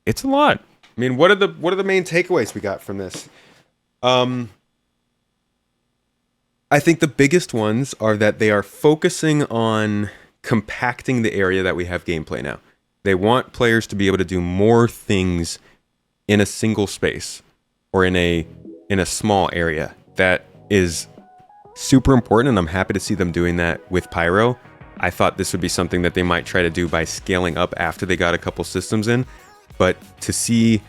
it's a lot. I mean, what are the main takeaways we got from this? I think the biggest ones are that they are focusing on compacting the area that we have gameplay now. They want players to be able to do more things in a single space or in a small area. That is super important, and I'm happy to see them doing that with Pyro. I thought this would be something that they might try to do by scaling up after they got a couple systems in. But to see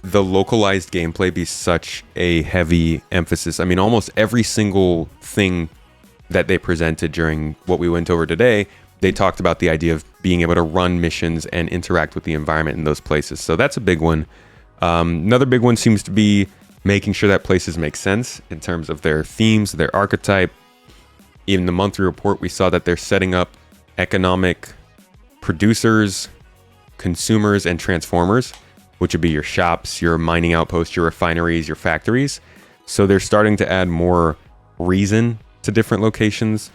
the localized gameplay be such a heavy emphasis, I mean, almost every single thing that they presented during what we went over today, they talked about the idea of being able to run missions and interact with the environment in those places. So that's a big one. Another big one seems to be making sure that places make sense in terms of their themes, their archetype. In the monthly report, we saw that they're setting up economic producers, consumers, and transformers, which would be your shops, your mining outposts, your refineries, your factories. So they're starting to add more reason to different locations.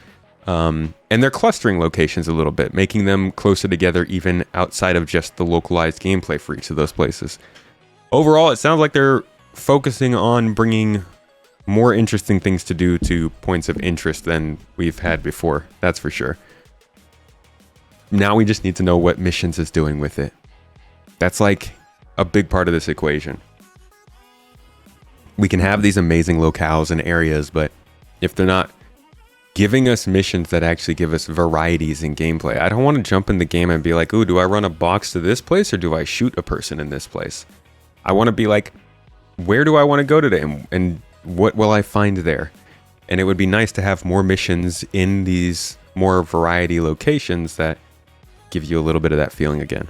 And they're clustering locations a little bit, making them closer together even outside of just the localized gameplay for each of those places. Overall, it sounds like they're focusing on bringing more interesting things to do to points of interest than we've had before. That's for sure. Now we just need to know what Missions is doing with it. That's like a big part of this equation. We can have these amazing locales and areas, but if they're not giving us missions that actually give us varieties in gameplay. I don't want to jump in the game and be like, ooh, do I run a box to this place or do I shoot a person in this place? I want to be like, where do I want to go today and what will I find there? And it would be nice to have more missions in these more variety locations that give you a little bit of that feeling again.